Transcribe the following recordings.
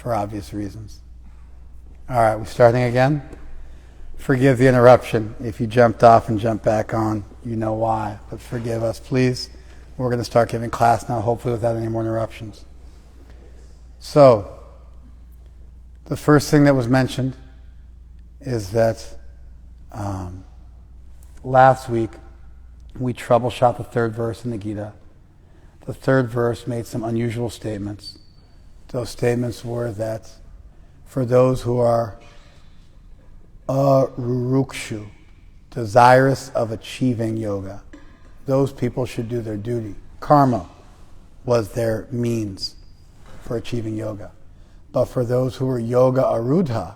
for obvious reasons. All right, we're starting again. Forgive the interruption. If you jumped off and jumped back on, you know why. But forgive us, please. We're going to start giving class now, hopefully without any more interruptions. So, the first thing that was mentioned is that last week we troubleshot the third verse in the Gita. The third verse made some unusual statements. Those statements were that for those who are arurukshu, desirous of achieving yoga, those people should do their duty. Karma was their means for achieving yoga. But for those who were yoga arudha,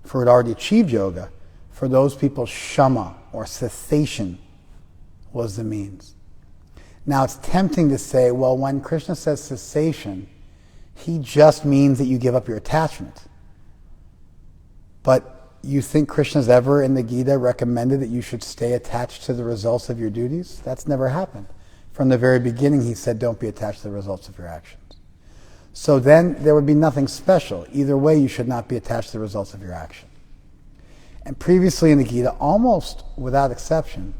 who had already achieved yoga, for those people shama, or cessation, was the means. Now it's tempting to say, well, when Krishna says cessation, he just means that you give up your attachment. But you think Krishna's ever in the Gita recommended that you should stay attached to the results of your duties? That's never happened. From the very beginning he said, don't be attached to the results of your actions. So then there would be nothing special. Either way, you should not be attached to the results of your action. And previously in the Gita, almost without exception,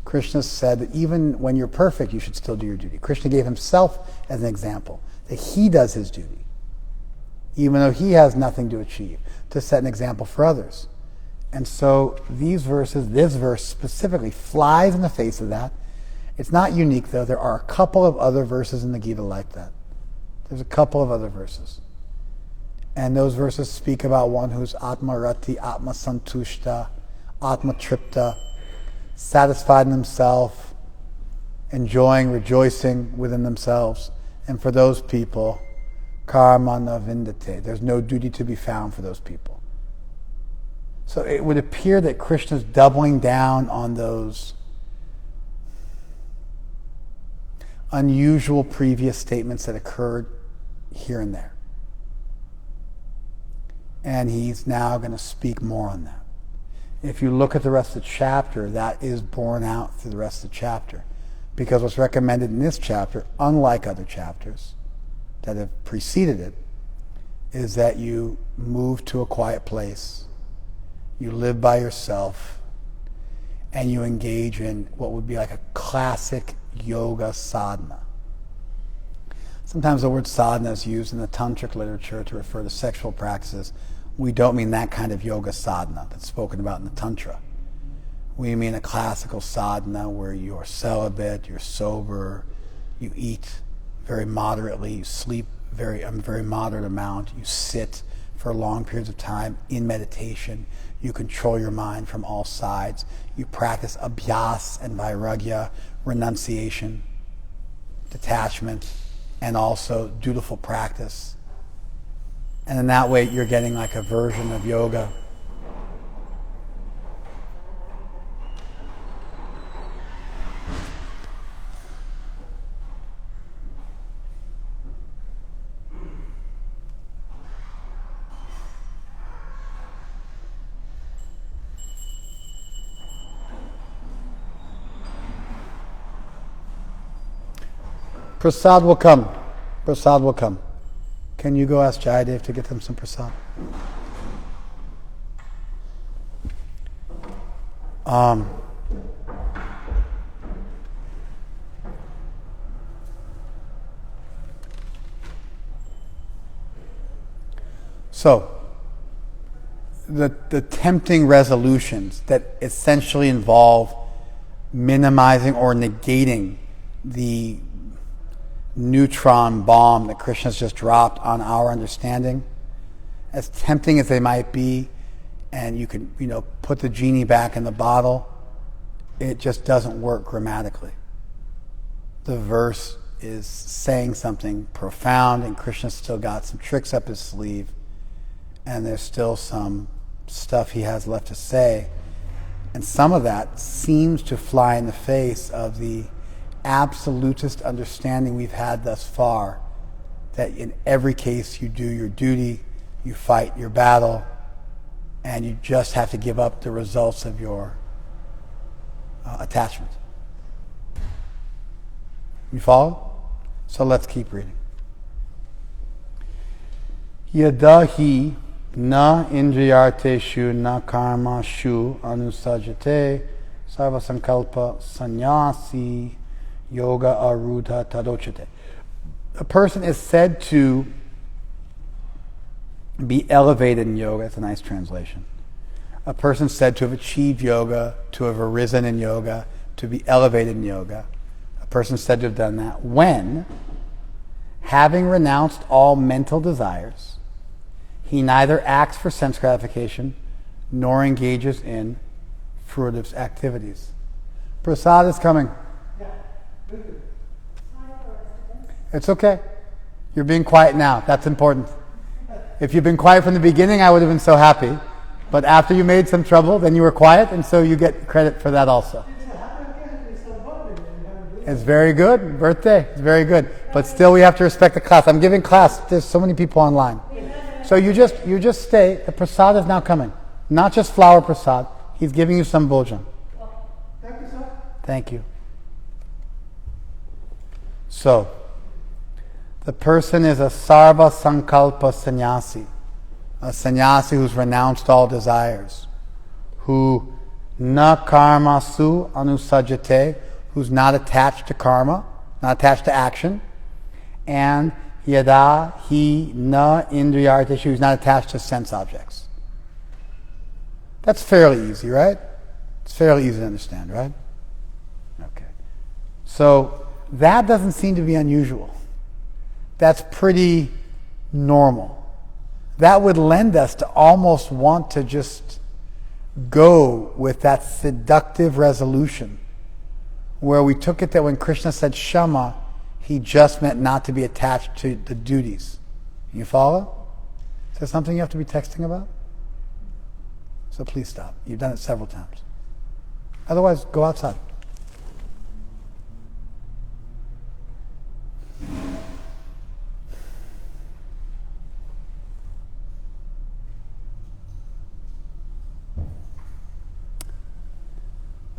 Krishna said that even when you're perfect, you should still do your duty. Krishna gave himself as an example, that he does his duty, even though he has nothing to achieve, to set an example for others. And so these verses, this verse specifically, flies in the face of that. It's not unique, though. There are a couple of other verses in the Gita like that. There's a couple of other verses. And those verses speak about one who's Atma Rati, Atma Santushta, Atma Tripta, satisfied in himself, enjoying, rejoicing within themselves. And for those people, karma na vindate. There's no duty to be found for those people. So it would appear that Krishna's doubling down on those unusual previous statements that occurred here and there. And he's now going to speak more on that. If you look at the rest of the chapter, that is borne out through the rest of the chapter. Because what's recommended in this chapter, unlike other chapters that have preceded it, is that you move to a quiet place, you live by yourself, and you engage in what would be like a classic yoga sadhana. Sometimes the word sadhana is used in the tantric literature to refer to sexual practices. We don't mean that kind of yoga sadhana that's spoken about in the tantra. We mean a classical sadhana where you're celibate, you're sober, you eat very moderately, you sleep a very moderate amount, you sit for long periods of time in meditation, you control your mind from all sides, you practice abhyas and vairagya, renunciation, detachment, and also dutiful practice. And in that way, you're getting like a version of yoga. Prasad will come. Prasad will come. Can you go ask Jayadev to get them some prasad? So, the tempting resolutions that essentially involve minimizing or negating the neutron bomb that Krishna's just dropped on our understanding, as tempting as they might be, and you can, put the genie back in the bottle, it just doesn't work grammatically. The verse is saying something profound, and Krishna's still got some tricks up his sleeve, and there's still some stuff he has left to say, and some of that seems to fly in the face of the absolutist understanding we've had thus far, that in every case you do your duty, you fight your battle, and you just have to give up the results of your attachment. You follow? So let's keep reading. Yadahi na indriyarteshu na karmashu anusajate sarva sankalpa sannyasi yoga arudha tadochate. A person is said to be elevated in yoga. That's a nice translation. A person is said to have achieved yoga, to have arisen in yoga, to be elevated in yoga. A person is said to have done that when, having renounced all mental desires, he neither acts for sense gratification nor engages in fruitive activities. Prasad is coming. It's okay. You're being quiet now. That's important. If you'd been quiet from the beginning, I would have been so happy. But after you made some trouble, then you were quiet, and so you get credit for that also. It's very good. Birthday. It's very good. But still, we have to respect the class. I'm giving class. There's so many people online. So you just stay. The prasad is now coming. Not just flower prasad. He's giving you some bhojan. Thank you, sir. Thank you. So, the person is a sarva sankalpa sannyasi. A sannyasi who's renounced all desires. Who na karmasu anusajate, who's not attached to karma, not attached to action. And yada he na indriyarteshu, who's not attached to sense objects. That's fairly easy, right? It's fairly easy to understand, right? Okay. So that doesn't seem to be unusual. That's pretty normal. That would lend us to almost want to just go with that seductive resolution where we took it that when Krishna said Shama, he just meant not to be attached to the duties. You follow? Is there something you have to be texting about? So please stop. You've done it several times. Otherwise, go outside.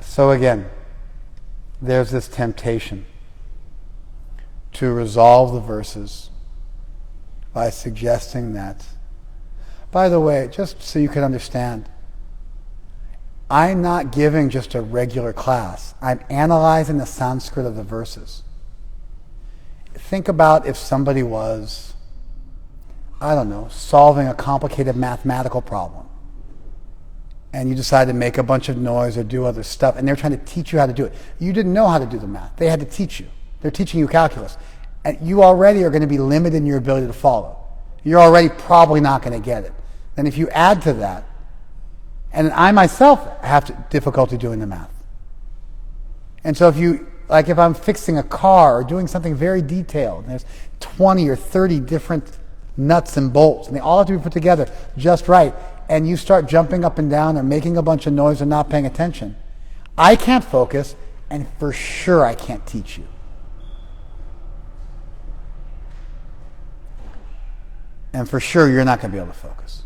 So again, there's this temptation to resolve the verses by suggesting that, by the way, just so you can understand, I'm not giving just a regular class. I'm analyzing the Sanskrit of the verses. Think about if somebody was, I don't know, solving a complicated mathematical problem. And you decide to make a bunch of noise or do other stuff, and they're trying to teach you how to do it. You didn't know how to do the math. They had to teach you. They're teaching you calculus. And you already are going to be limited in your ability to follow. You're already probably not going to get it. And if you add to that, and I myself have difficulty doing the math. And so if I'm fixing a car or doing something very detailed, and there's 20 or 30 different nuts and bolts, and they all have to be put together just right, and you start jumping up and down or making a bunch of noise and not paying attention, I can't focus, and for sure I can't teach you. And for sure you're not going to be able to focus.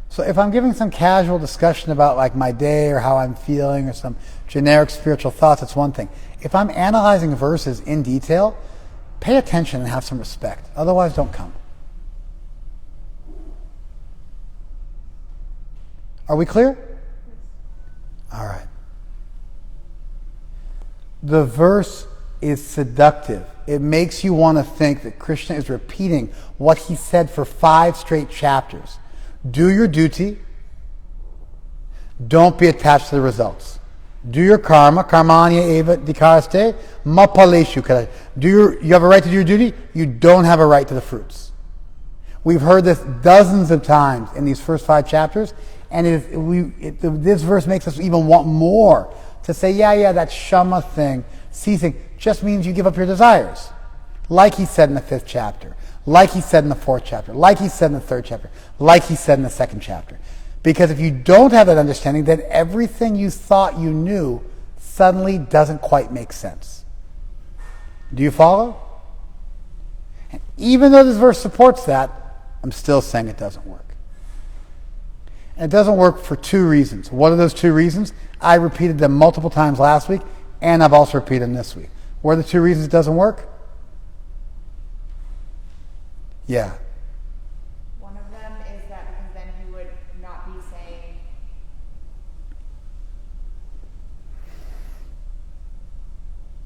So if I'm giving some casual discussion about like my day or how I'm feeling or some generic spiritual thoughts, it's one thing. If I'm analyzing verses in detail, pay attention and have some respect. Otherwise, don't come. Are we clear? All right. The verse is seductive. It makes you want to think that Krishna is repeating what he said for 5 straight chapters. Do your duty. Don't be attached to the results. Do your karma. Karmanya eva dikaraste mapaleshu. You have a right to do your duty. You don't have a right to the fruits. We've heard this dozens of times in these first 5 chapters. And this verse makes us even want more to say, yeah, that shama thing, ceasing, just means you give up your desires. Like he said in the 5th chapter, like he said in the 4th chapter, like he said in the 3rd chapter, like he said in the 2nd chapter. Because if you don't have that understanding, then everything you thought you knew suddenly doesn't quite make sense. Do you follow? And even though this verse supports that, I'm still saying it doesn't work. And it doesn't work for 2 reasons. What are those 2 reasons? I repeated them multiple times last week, and I've also repeated them this week. What are the 2 reasons it doesn't work? Yeah. One of them is that because then he would not be saying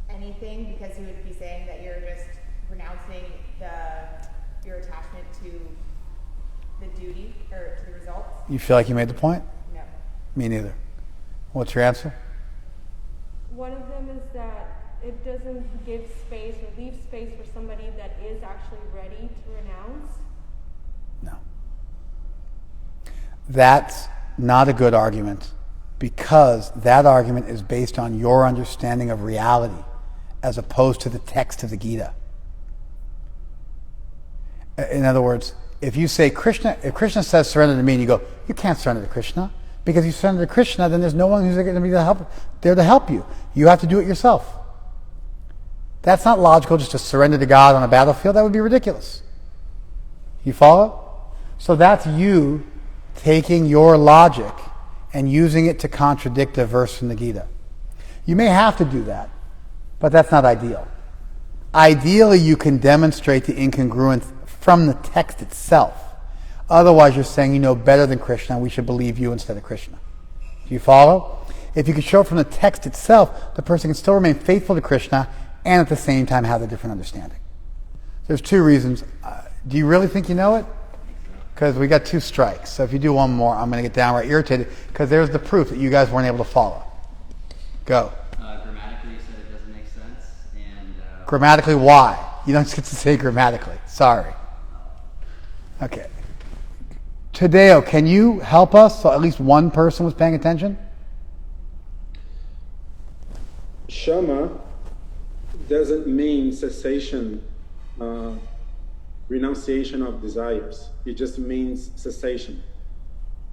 anything, because he would be saying that you're just renouncing your attachment to the duty or to the results. You feel like you made the point? No. Me neither. What's your answer? One of them is that it doesn't give space or leave space for somebody that is actually ready to renounce. No. That's not a good argument, because that argument is based on your understanding of reality as opposed to the text of the Gita. In other words, if you say if Krishna says surrender to me, and you go, you can't surrender to Krishna, because if you surrender to Krishna, then there's no one who's going to be there to help you. You have to do it yourself. That's not logical, just to surrender to God on a battlefield. That would be ridiculous. You follow? So that's you taking your logic and using it to contradict a verse from the Gita. You may have to do that, but that's not ideal. Ideally, you can demonstrate the incongruence from the text itself. Otherwise, you're saying you know better than Krishna, and we should believe you instead of Krishna. Do you follow? If you can show from the text itself, the person can still remain faithful to Krishna and at the same time have a different understanding. There's two reasons. Do you really think you know it? Because we got 2 strikes. So if you do one more, I'm going to get downright irritated, because there's the proof that you guys weren't able to follow. Go. Grammatically, you said it doesn't make sense. And Grammatically, why? You don't get to say grammatically. Sorry. Okay. Tadeo, can you help us so at least one person was paying attention? Shama doesn't mean cessation, renunciation of desires. It just means cessation.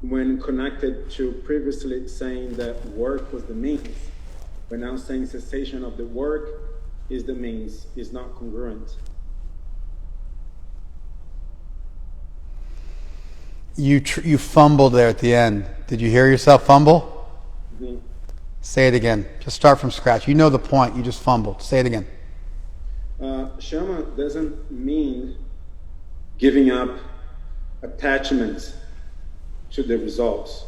When connected to previously saying that work was the means, we're now saying cessation of the work is the means, is not congruent. You fumbled there at the end. Did you hear yourself fumble? Mm-hmm. Say it again. Just start from scratch. You know the point. You just fumbled. Say it again. Shama doesn't mean giving up attachment to the results.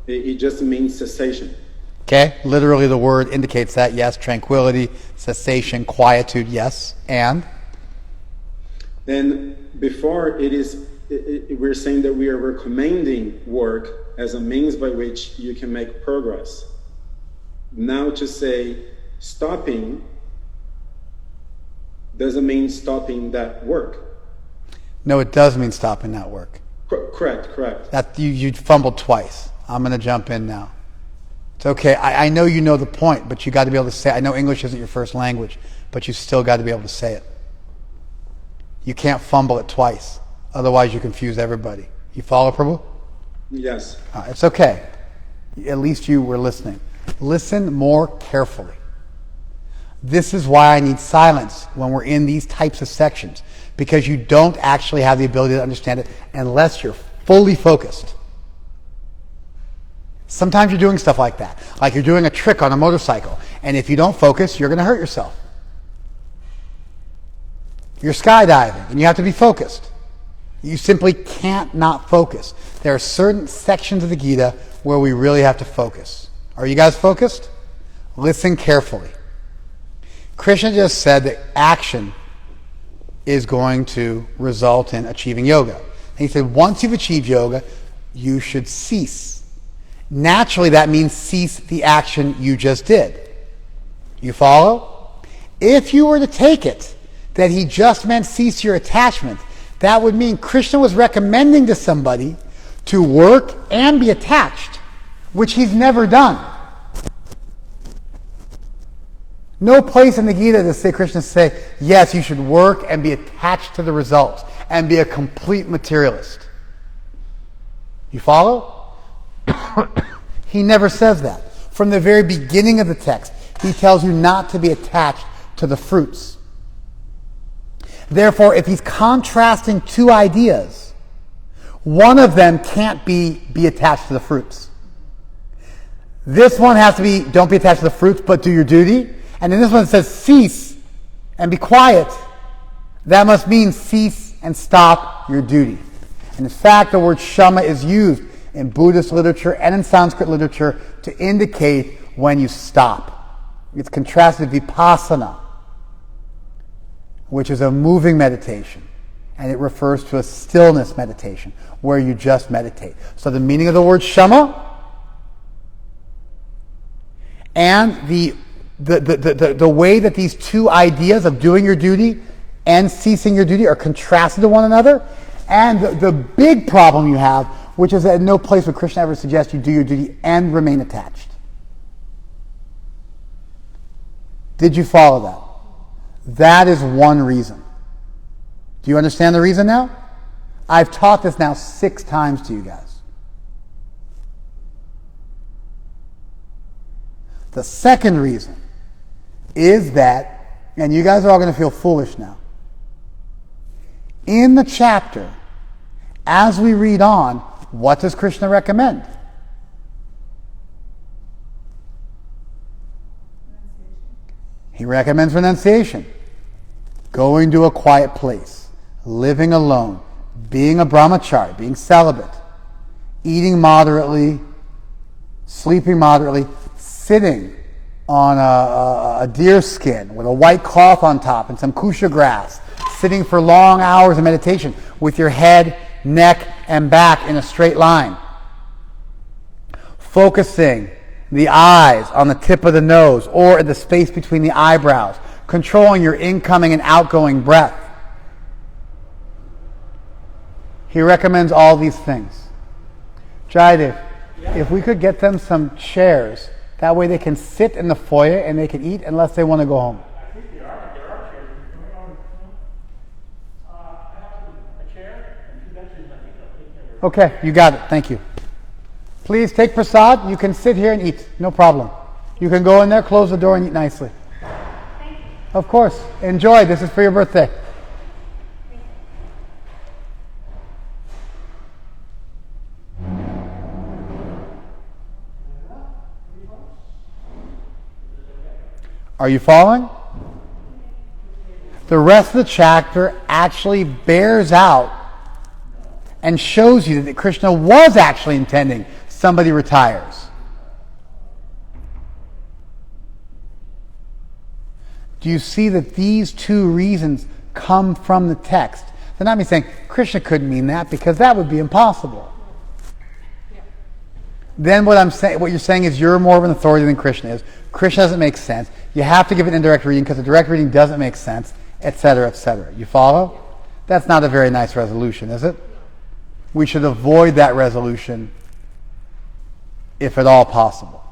It just means cessation. Okay? Literally the word indicates that. Yes. Tranquility, cessation, quietude. Yes. And before we're saying that we are recommending work as a means by which you can make progress. Now to say stopping doesn't mean stopping that work. no, it does mean stopping that work. Correct. That you fumbled twice. I'm going to jump in now. It's okay. I know you know the point, but you got to be able to say it. I know English isn't your first language, but you still got to be able to say it. You can't fumble it twice. Otherwise, you confuse everybody. You follow, Prabhu? Yes. It's okay. At least you were listening. Listen more carefully. This is why I need silence when we're in these types of sections, because you don't actually have the ability to understand it unless you're fully focused. Sometimes you're doing stuff like that, like you're doing a trick on a motorcycle, and if you don't focus, you're going to hurt yourself. You're skydiving, and you have to be focused. You simply can't not focus. There are certain sections of the Gita where we really have to focus. Are you guys focused? Listen carefully. Krishna just said that action is going to result in achieving yoga. And he said, once you've achieved yoga, you should cease. Naturally, that means cease the action you just did. You follow? If you were to take it that he just meant cease your attachment, that would mean Krishna was recommending to somebody to work and be attached, which he's never done. No place in the Gita does say Krishna say, yes, you should work and be attached to the results and be a complete materialist. You follow? He never says that. From the very beginning of the text, he tells you not to be attached to the fruits. Therefore, if he's contrasting two ideas, one of them can't be attached to the fruits. This one has to be, don't be attached to the fruits, but do your duty. And then this one says, cease and be quiet. That must mean cease and stop your duty. And in fact, the word shama is used in Buddhist literature and in Sanskrit literature to indicate when you stop. It's contrasted with vipassana, which is a moving meditation. And it refers to a stillness meditation, where you just meditate. So the meaning of the word shama and the way that these two ideas of doing your duty and ceasing your duty are contrasted to one another, and the big problem you have, which is that in no place would Krishna ever suggest you do your duty and remain attached. Did you follow that? That is one reason. Do you understand the reason now? I've taught this now 6 times to you guys. The second reason is that, and you guys are all going to feel foolish now, in the chapter, as we read on, what does Krishna recommend? He recommends renunciation. Going to a quiet place, living alone, being a brahmachari, being celibate, eating moderately, sleeping moderately, sitting on a deer skin with a white cloth on top and some kusha grass, sitting for long hours of meditation with your head, neck, and back in a straight line. Focusing the eyes on the tip of the nose or in the space between the eyebrows. Controlling your incoming and outgoing breath. He recommends all these things. Jaidev, if we could get them some chairs, that way they can sit in the foyer and they can eat unless they want to go home. I think there are chairs. I have a chair and 2 benches. I think I'll take care of it. Okay, you got it. Thank you. Please take prasad. You can sit here and eat. No problem. You can go in there, close the door, and eat nicely. Of course. Enjoy. This is for your birthday. Are you following? The rest of the chapter actually bears out and shows you that Krishna was actually intending somebody retires. Do you see that these 2 reasons come from the text? They're not me saying Krishna couldn't mean that, because that would be impossible. Yeah. Then what you're saying is you're more of an authority than Krishna is. Krishna doesn't make sense. You have to give an indirect reading because the direct reading doesn't make sense, etc., etc. You follow? That's not a very nice resolution, is it? We should avoid that resolution if at all possible.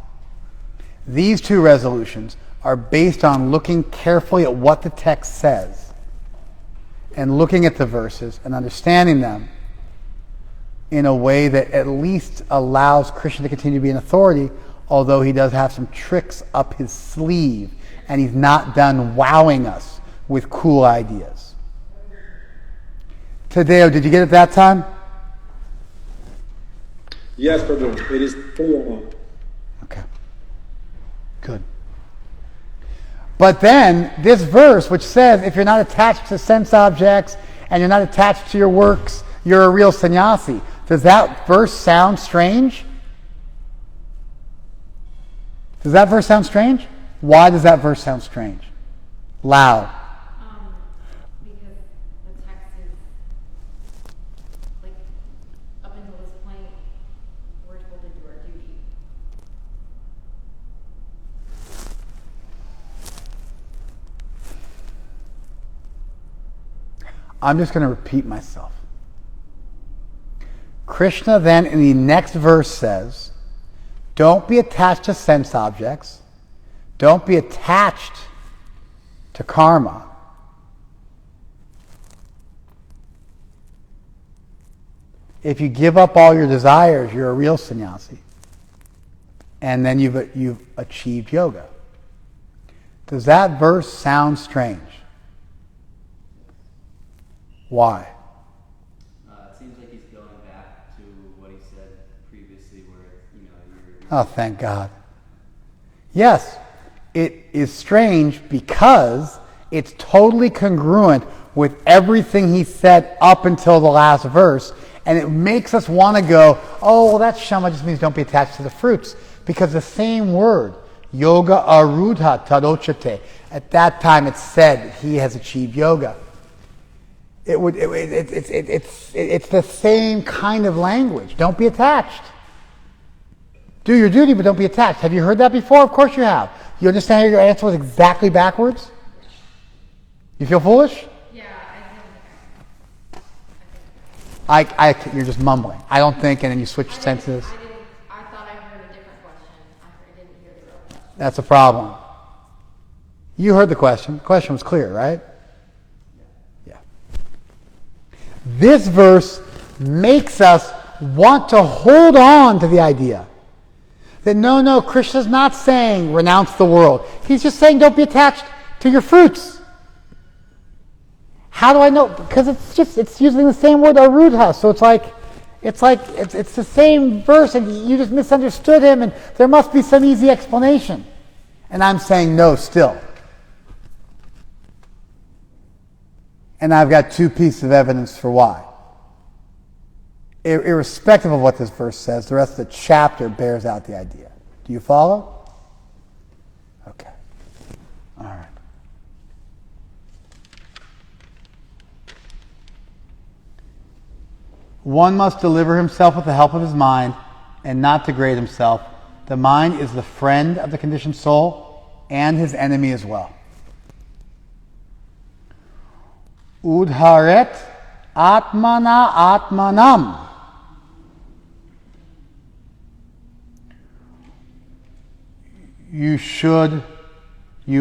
These 2 resolutions are based on looking carefully at what the text says and looking at the verses and understanding them in a way that at least allows Krishna to continue to be an authority, although he does have some tricks up his sleeve and he's not done wowing us with cool ideas. Tadeo, did you get it that time? Yes, Prabhu. It is clear now. Okay. Good. But then, this verse, which says, if you're not attached to sense objects and you're not attached to your works, you're a real sannyasi. Does that verse sound strange? Does that verse sound strange? Why does that verse sound strange? Loud. Because the text is, like, up until this point, we're told to do our duty. I'm just going to repeat myself. Krishna then in the next verse says, don't be attached to sense objects. Don't be attached to karma. If you give up all your desires, you're a real sannyasi. And then you've achieved yoga. Does that verse sound strange? Why? It seems like he's going back to what he said previously, where you're. Oh, thank God. Yes, it is strange because it's totally congruent with everything he said up until the last verse, and it makes us want to go, oh, well, that shama just means don't be attached to the fruits. Because the same word, yoga arudha tadochate, at that time it said he has achieved yoga. It's the same kind of language. Don't be attached. Do your duty, but don't be attached. Have you heard that before? Of course you have. You understand how your answer was exactly backwards? You feel foolish? Yeah, I think. You're just mumbling. I don't think, and then you switch sentences. I thought I heard a different question. I didn't hear the real question. That's a problem. You heard the question. The question was clear, right? Yeah. This verse makes us want to hold on to the idea that no, Krishna's not saying renounce the world. He's just saying don't be attached to your fruits. How do I know? Because it's using the same word arudha. So it's the same verse, and you just misunderstood him, and there must be some easy explanation. And I'm saying no still. And I've got two pieces of evidence for why. Irrespective of what this verse says, the rest of the chapter bears out the idea. Do you follow? Okay. All right. One must deliver himself with the help of his mind and not degrade himself. The mind is the friend of the conditioned soul and his enemy as well. Udharet atmana atmanam. You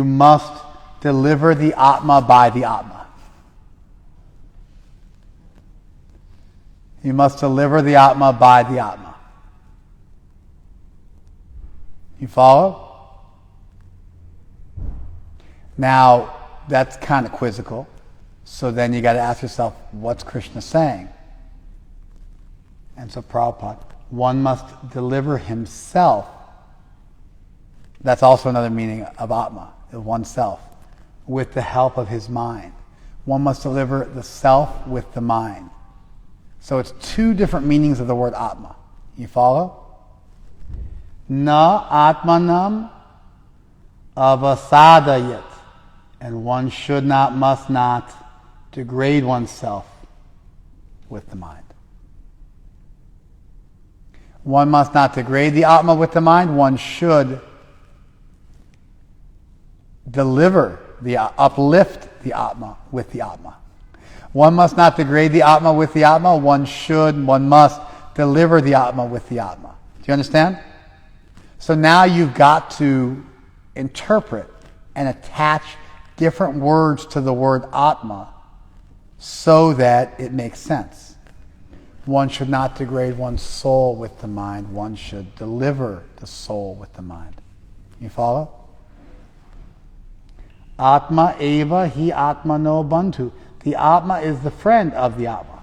must deliver the Atma by the Atma. You must deliver the Atma by the Atma. You follow? Now, that's kind of quizzical. So then you got to ask yourself, what's Krishna saying? And so Prabhupada, one must deliver himself. That's also another meaning of Atma, of oneself, with the help of his mind. One must deliver the self with the mind. So it's two different meanings of the word Atma. You follow? Na Atmanam avasadayat. And one should not, must not degrade oneself with the mind. One must not degrade the Atma with the mind. One should uplift the Atma with the Atma. One must not degrade the Atma with the Atma. One must deliver the Atma with the Atma. Do you understand? So now you've got to interpret and attach different words to the word Atma so that it makes sense. One should not degrade one's soul with the mind. One should deliver the soul with the mind. You follow? Atma eva hi atma no bandhu. The Atma is the friend of the Atma.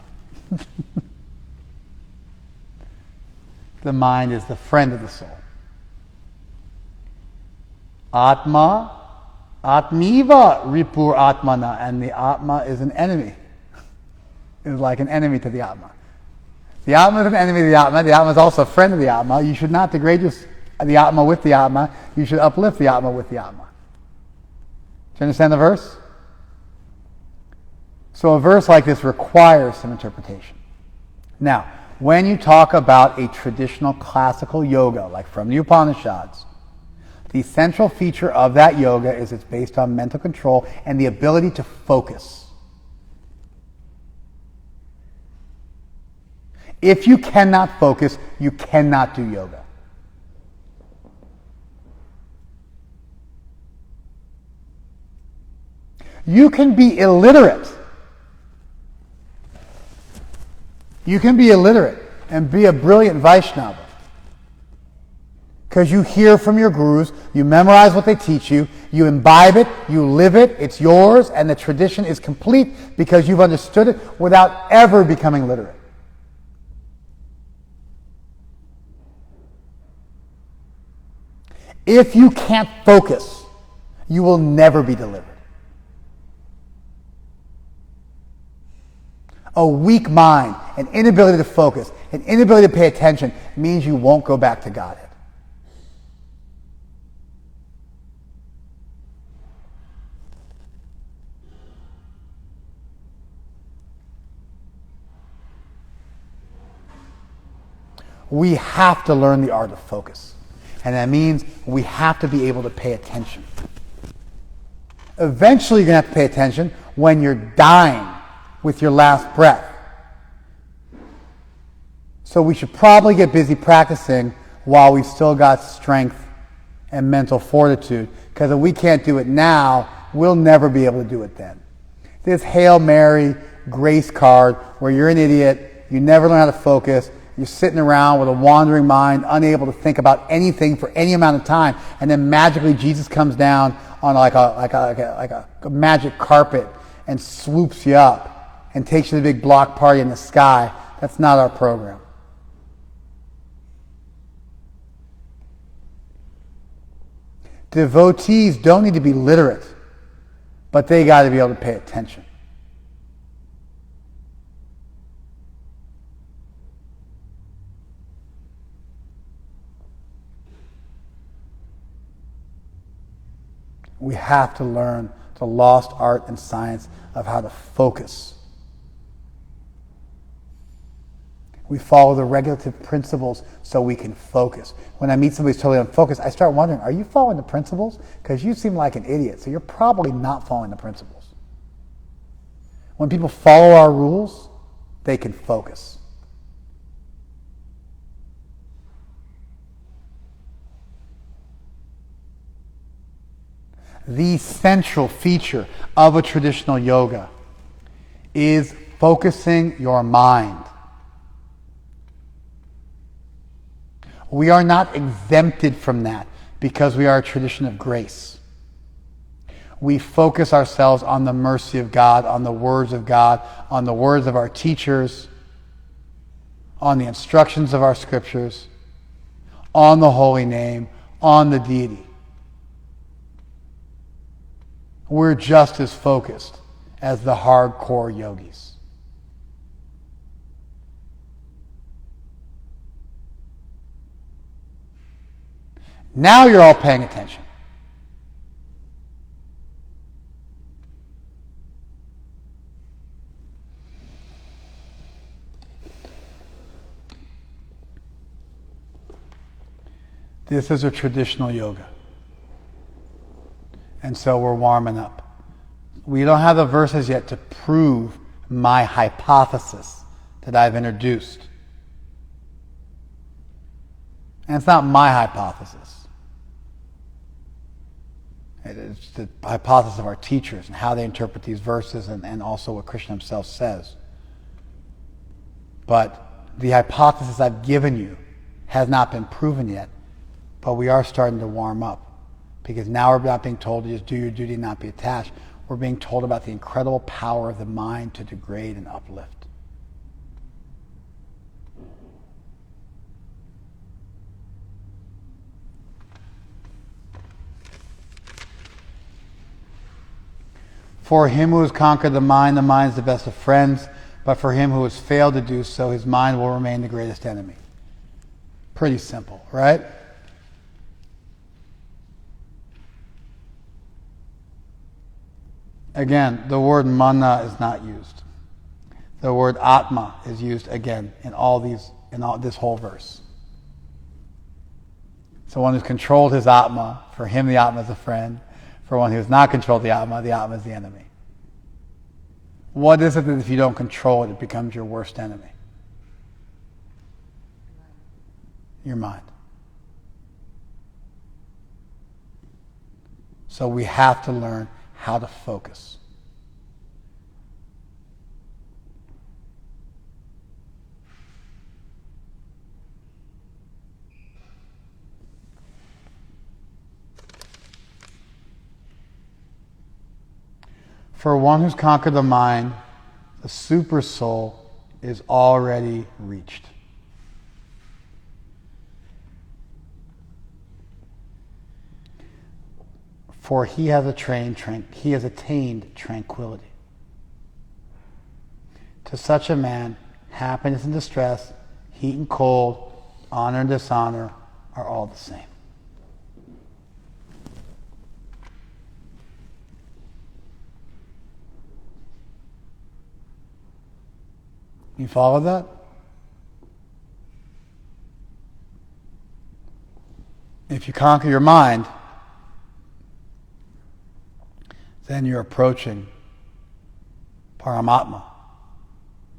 The mind is the friend of the soul. Atma, Atmiva ripur atmana, and the Atma is an enemy. Is like an enemy to the Atma. The Atma is an enemy to the Atma. The Atma is also a friend of the Atma. You should not degrade the Atma with the Atma. You should uplift the Atma with the Atma. Do you understand the verse? So a verse like this requires some interpretation. Now, when you talk about a traditional classical yoga, like from the Upanishads, the central feature of that yoga is it's based on mental control and the ability to focus. If you cannot focus, you cannot do yoga. You can be illiterate. You can be illiterate and be a brilliant Vaishnava. Because you hear from your gurus, you memorize what they teach you, you imbibe it, you live it, it's yours, and the tradition is complete because you've understood it without ever becoming literate. If you can't focus, you will never be delivered. A weak mind, an inability to focus, an inability to pay attention means you won't go back to Godhead. We have to learn the art of focus. And that means we have to be able to pay attention. Eventually you're going to have to pay attention when you're dying with your last breath. So we should probably get busy practicing while we've still got strength and mental fortitude. Because if we can't do it now, we'll never be able to do it then. This Hail Mary grace card where you're an idiot, you never learn how to focus, you're sitting around with a wandering mind, unable to think about anything for any amount of time, and then magically Jesus comes down on like a magic carpet and swoops you up and takes you to the big block party in the sky. That's not our program. Devotees don't need to be literate, but they got to be able to pay attention. We have to learn the lost art and science of how to focus. We follow the regulative principles so we can focus. When I meet somebody who's totally unfocused, I start wondering, are you following the principles? Because you seem like an idiot, so you're probably not following the principles. When people follow our rules, they can focus. The central feature of a traditional yoga is focusing your mind. We are not exempted from that because we are a tradition of grace. We focus ourselves on the mercy of God, on the words of God, on the words of our teachers, on the instructions of our scriptures, on the holy name, on the deity. We're just as focused as the hardcore yogis. Now you're all paying attention. This is a traditional yoga. And so we're warming up. We don't have the verses yet to prove my hypothesis that I've introduced. And it's not my hypothesis. It's the hypothesis of our teachers and how they interpret these verses and also what Krishna himself says. But the hypothesis I've given you has not been proven yet, but we are starting to warm up. Because now we're not being told to just do your duty and not be attached. We're being told about the incredible power of the mind to degrade and uplift. For him who has conquered the mind is the best of friends. But for him who has failed to do so, his mind will remain the greatest enemy. Pretty simple, right? Again, the word mana is not used. The word atma is used again in this whole verse. So one who's controlled his atma, for him the atma is a friend. For one who has not controlled the atma is the enemy. What is it that if you don't control it, it becomes your worst enemy? Your mind. So we have to learn how to focus. For one who's conquered the mind, the super soul is already reached. For he has attained tranquility. To such a man, happiness and distress, heat and cold, honor and dishonor are all the same. You follow that? If you conquer your mind, then you're approaching Paramatma,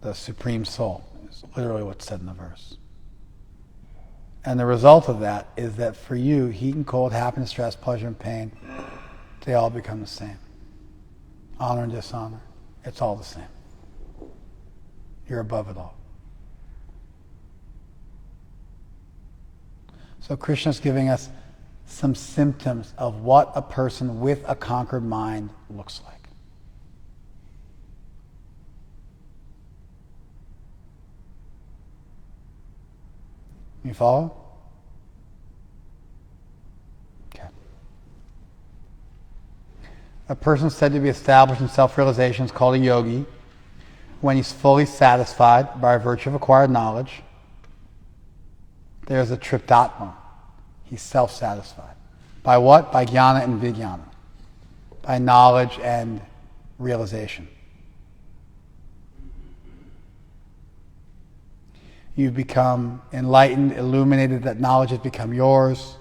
the Supreme Soul, is literally what's said in the verse. And the result of that is that for you, heat and cold, happiness, stress, pleasure and pain, they all become the same. Honor and dishonor, it's all the same. You're above it all. So Krishna's giving us some symptoms of what a person with a conquered mind looks like. You follow? Okay. A person said to be established in self-realization is called a yogi when he's fully satisfied by virtue of acquired knowledge. There's a triptatma. He's self-satisfied. By what? By jnana and vijnana. By knowledge and realization. You've become enlightened, illuminated, that knowledge has become yours.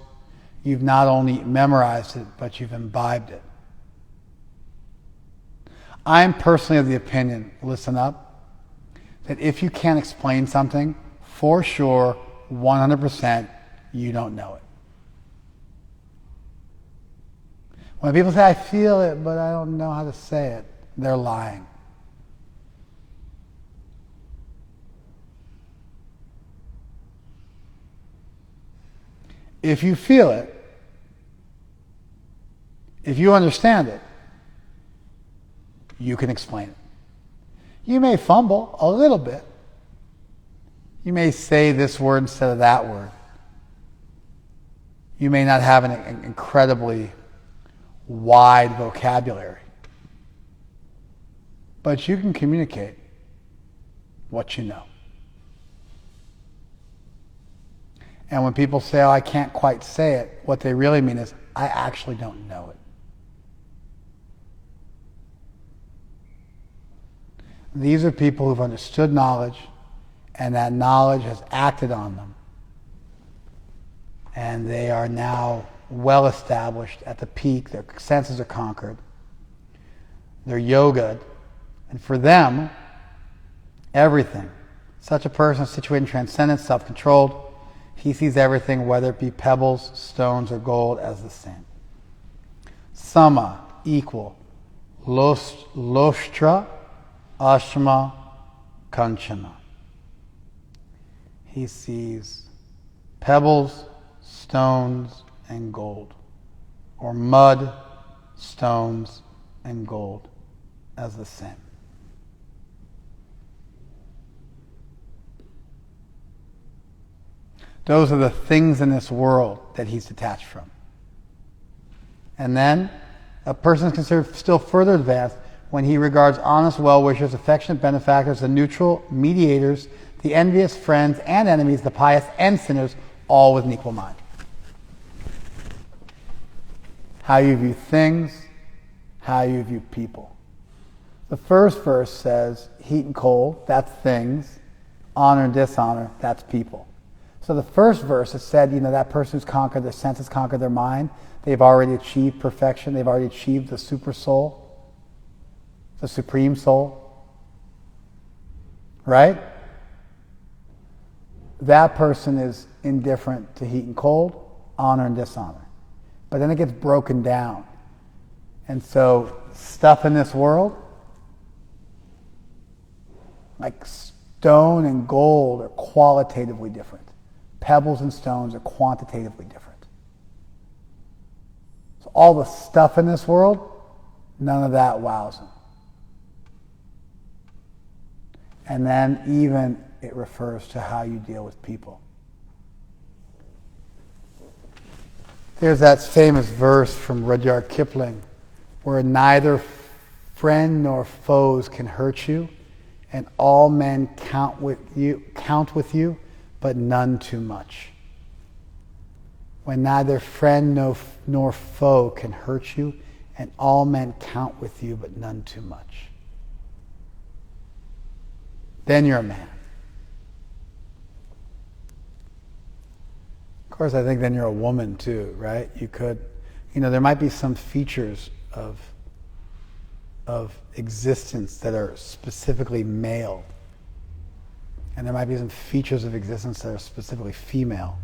You've not only memorized it, but you've imbibed it. I'm personally of the opinion, listen up, that if you can't explain something, for sure, 100%, you don't know it. When people say, I feel it, but I don't know how to say it, they're lying. If you feel it, if you understand it, you can explain it. You may fumble a little bit. You may say this word instead of that word. You may not have an incredibly wide vocabulary. But you can communicate what you know. And when people say, oh, I can't quite say it, what they really mean is, I actually don't know it. These are people who've understood knowledge, and that knowledge has acted on them. And they are now well established at the peak. Their senses are conquered. They're yoga'd. And for them, everything, such a person is situated in transcendence, self-controlled. He sees everything, whether it be pebbles, stones, or gold, as the same. Sama, equal. Loshtra, ashma, kanchana. He sees pebbles, stones, and gold. Or mud, stones, and gold as the same. Those are the things in this world that he's detached from. And then a person is considered still further advanced when he regards honest well-wishers, affectionate benefactors, the neutral mediators, the envious friends and enemies, the pious and sinners, all with an equal mind. How you view things, how you view people. The first verse says heat and cold, that's things. Honor and dishonor, that's people. So the first verse has said, that person who's conquered their senses, conquered their mind, they've already achieved perfection, they've already achieved the super soul, the supreme soul. Right? That person is indifferent to heat and cold, honor and dishonor. But then it gets broken down. And so stuff in this world, like stone and gold, are qualitatively different. Pebbles and stones are quantitatively different. So all the stuff in this world, none of that wows them. And then even it refers to how you deal with people. There's that famous verse from Rudyard Kipling where neither friend nor foes can hurt you and all men count with you, but none too much. When neither friend nor foe can hurt you, and all men count with you, but none too much. Then you're a man. Of course, I think then you're a woman too, right? You could, there might be some features of existence that are specifically male. And there might be some features of existence that are specifically female.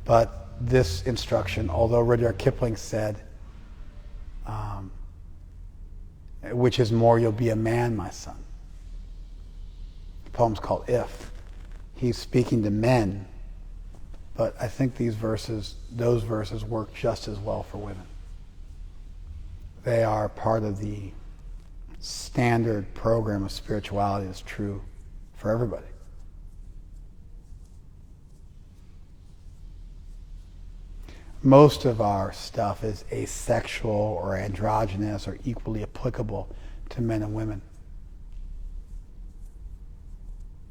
But this instruction, although Rudyard Kipling said, which is more, you'll be a man, my son. The poem's called If. He's speaking to men, but I think those verses work just as well for women. They are part of the standard program of spirituality that's true for everybody. Most of our stuff is asexual or androgynous or equally applicable to men and women.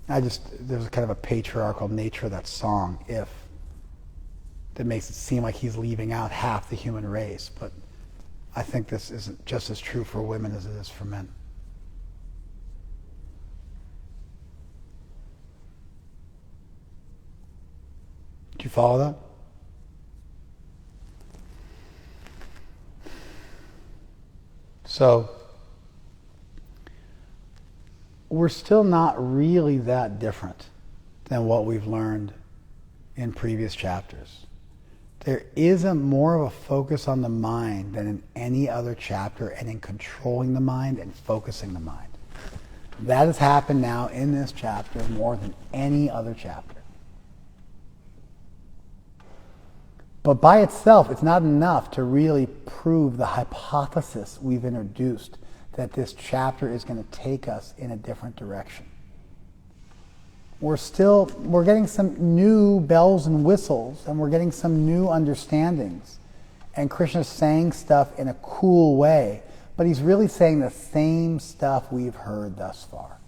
There's kind of a patriarchal nature of that song, If, that makes it seem like he's leaving out half the human race, but I think this isn't just as true for women as it is for men. Do you follow that? So, we're still not really that different than what we've learned in previous chapters. There is more of a focus on the mind than in any other chapter, and in controlling the mind and focusing the mind. That has happened now in this chapter more than any other chapter. But by itself, it's not enough to really prove the hypothesis we've introduced that this chapter is going to take us in a different direction. We're getting some new bells and whistles, and we're getting some new understandings. And Krishna's saying stuff in a cool way, but he's really saying the same stuff we've heard thus far.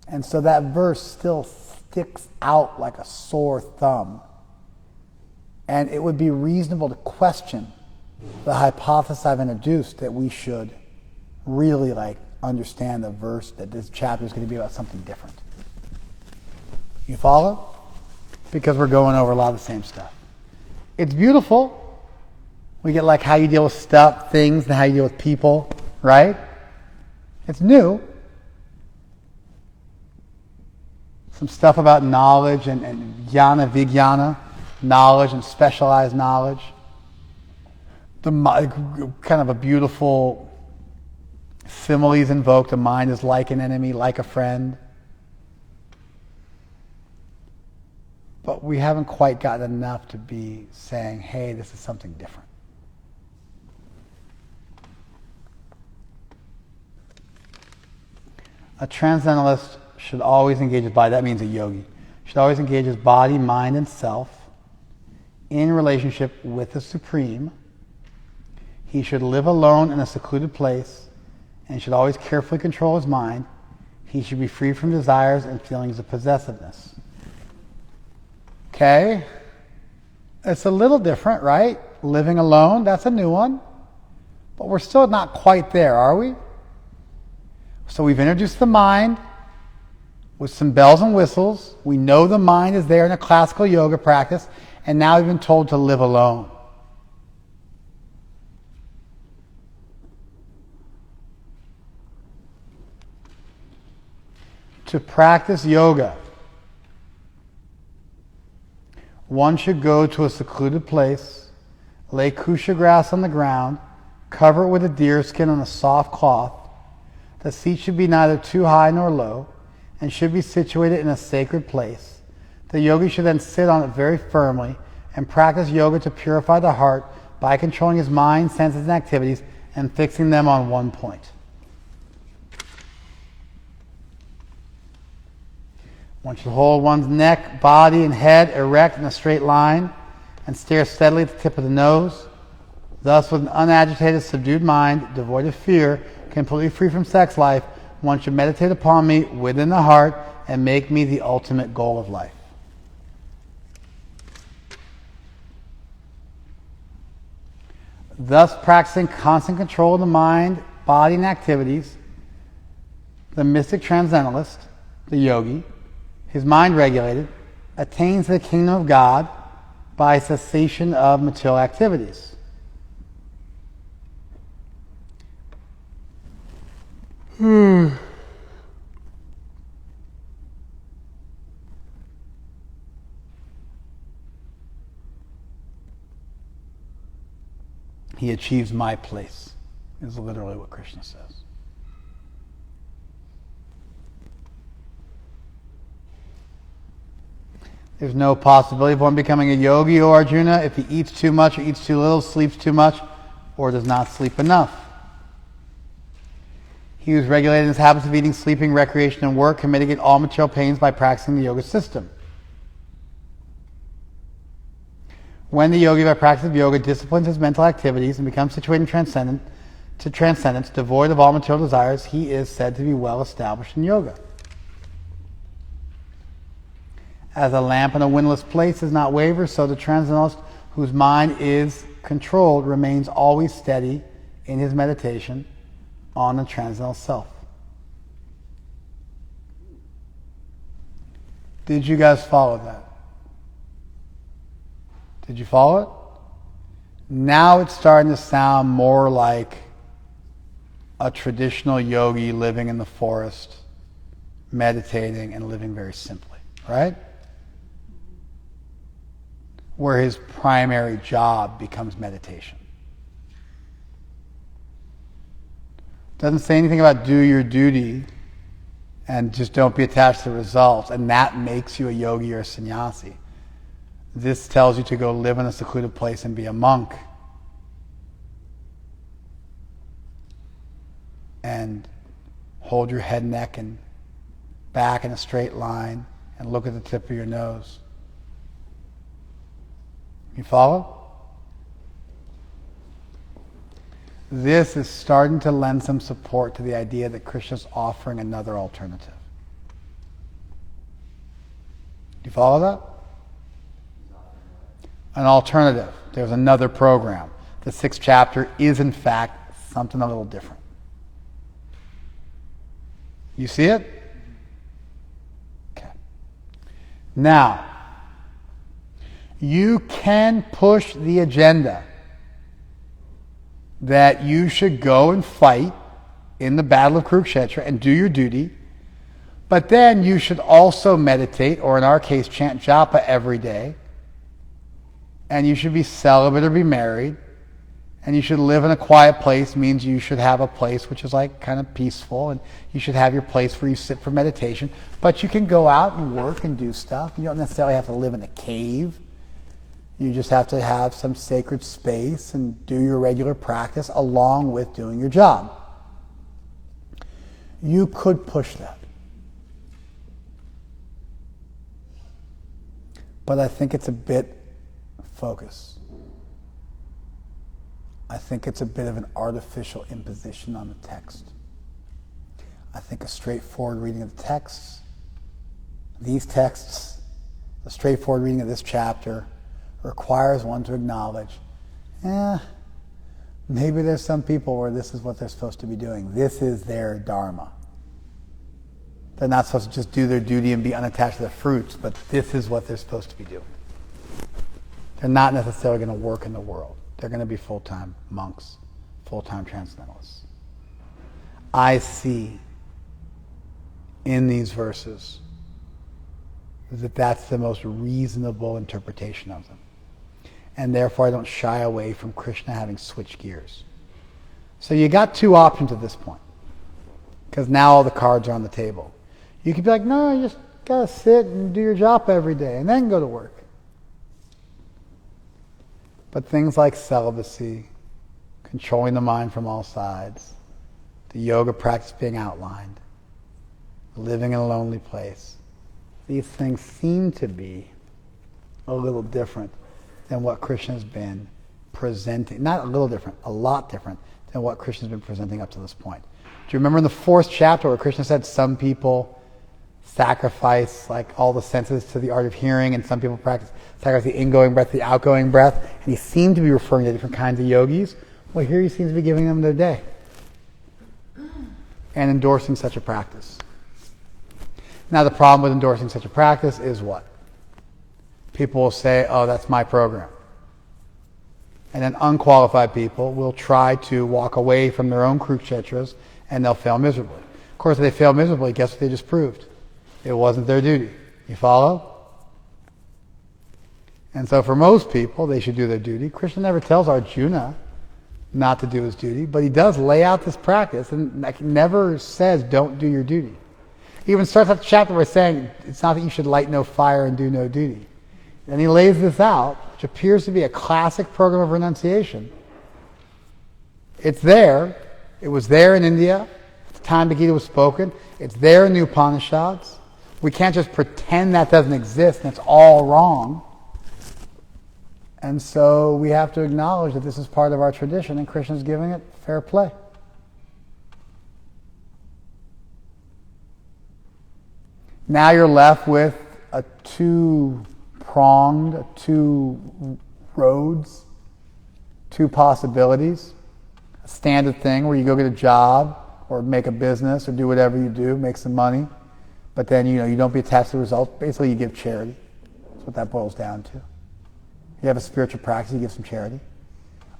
And so that verse still sticks out like a sore thumb. And it would be reasonable to question the hypothesis I've introduced that we should really understand the verse, that this chapter is going to be about something different. You follow? Because we're going over a lot of the same stuff. It's beautiful. We get how you deal with stuff, things, and how you deal with people, right? It's new. Some stuff about knowledge and jnana, vijnana, knowledge and specialized knowledge. Kind of a beautiful similes invoked. The mind is like an enemy, like a friend. But we haven't quite gotten enough to be saying, hey, this is something different. A transcendentalist should always engage his body, that means a yogi, should always engage his body, mind, and self in relationship with the Supreme. He should live alone in a secluded place and should always carefully control his mind. He should be free from desires and feelings of possessiveness. Okay? It's a little different, right? Living alone, that's a new one. But we're still not quite there, are we? So we've introduced the mind with some bells and whistles. We know the mind is there in a classical yoga practice, and now we've been told to live alone. To practice yoga, one should go to a secluded place, lay kusha grass on the ground, cover it with a deer skin on a soft cloth. The seat should be neither too high nor low, and should be situated in a sacred place. The yogi should then sit on it very firmly and practice yoga to purify the heart by controlling his mind, senses, and activities and fixing them on one point. One should hold one's neck, body, and head erect in a straight line and stare steadily at the tip of the nose. Thus, with an unagitated, subdued mind, devoid of fear, completely free from sex life, one should meditate upon me within the heart and make me the ultimate goal of life. Thus, practicing constant control of the mind, body, and activities, the mystic transcendentalist, the yogi, his mind regulated, attains the kingdom of God by cessation of material activities. He achieves my place, is literally what Krishna says. There's no possibility of one becoming a yogi, or Arjuna, if he eats too much or eats too little, sleeps too much, or does not sleep enough. He who is regulated in his habits of eating, sleeping, recreation, and work can mitigate all material pains by practicing the yoga system. When the yogi, by practice of yoga, disciplines his mental activities and becomes situated in transcendence, devoid of all material desires, he is said to be well established in yoga. As a lamp in a windless place does not waver, so the transcendentalist whose mind is controlled remains always steady in his meditation on the transcendental self. Did you guys follow that? Did you follow it? Now it's starting to sound more like a traditional yogi living in the forest, meditating and living very simply, right? Where his primary job becomes meditation. Doesn't say anything about do your duty and just don't be attached to the results, and that makes you a yogi or a sannyasi. This tells you to go live in a secluded place and be a monk. And hold your head, neck, and back in a straight line and look at the tip of your nose. You follow? This is starting to lend some support to the idea that Krishna's offering another alternative. Do you follow that? An alternative. There's another program. The 6th chapter is, in fact, something a little different. You see it? Okay. Now, you can push the agenda that you should go and fight in the battle of Kurukshetra and do your duty, but then you should also meditate, or in our case, chant japa every day, and you should be celibate or be married, and you should live in a quiet place, means you should have a place which is like kind of peaceful, and you should have your place where you sit for meditation, but you can go out and work and do stuff. You don't necessarily have to live in a cave. You just have to have some sacred space and do your regular practice along with doing your job. You could push that. But I think it's a bit focus. I think it's a bit of an artificial imposition on the text. I think a straightforward reading of the texts, these texts, the straightforward reading of this chapter, requires one to acknowledge, maybe there's some people where this is what they're supposed to be doing. This is their dharma. They're not supposed to just do their duty and be unattached to the fruits, but this is what they're supposed to be doing. They're not necessarily going to work in the world. They're going to be full-time monks, full-time transcendentalists. I see in these verses that that's the most reasonable interpretation of them. And therefore I don't shy away from Krishna having switched gears. So you got two options at this point, because now all the cards are on the table. You could be like, no, you just got to sit and do your japa every day and then go to work. But things like celibacy, controlling the mind from all sides, the yoga practice being outlined, living in a lonely place, these things seem to be a little different than what Krishna's been presenting. Not a little different, a lot different than what Krishna's been presenting up to this point. you remember in the 4th chapter where Krishna said some people sacrifice like all the senses to the art of hearing, and some people sacrifice the ingoing breath, the outgoing breath, and he seemed to be referring to different kinds of yogis. Well, here he seems to be giving them their day and endorsing such a practice. Now, the problem with endorsing such a practice is what? People will say, oh, that's my program. And then unqualified people will try to walk away from their own kurukshetras, and they'll fail miserably. Of course, if they fail miserably, guess what they just proved? It wasn't their duty. You follow? And so for most people, they should do their duty. Krishna never tells Arjuna not to do his duty, but he does lay out this practice, and never says don't do your duty. He even starts out the chapter by saying it's not that you should light no fire and do no duty. And he lays this out, which appears to be a classic program of renunciation. It's there. It was there in India at the time the Gita was spoken. It's there in the Upanishads. We can't just pretend that doesn't exist and it's all wrong. And so we have to acknowledge that this is part of our tradition, and Krishna's giving it fair play. Now you're left with a two-pronged, two roads, two possibilities. A standard thing where you go get a job or make a business or do whatever you do, make some money, but then you don't be attached to the result. Basically, you give charity. That's what that boils down to. You have a spiritual practice, you give some charity.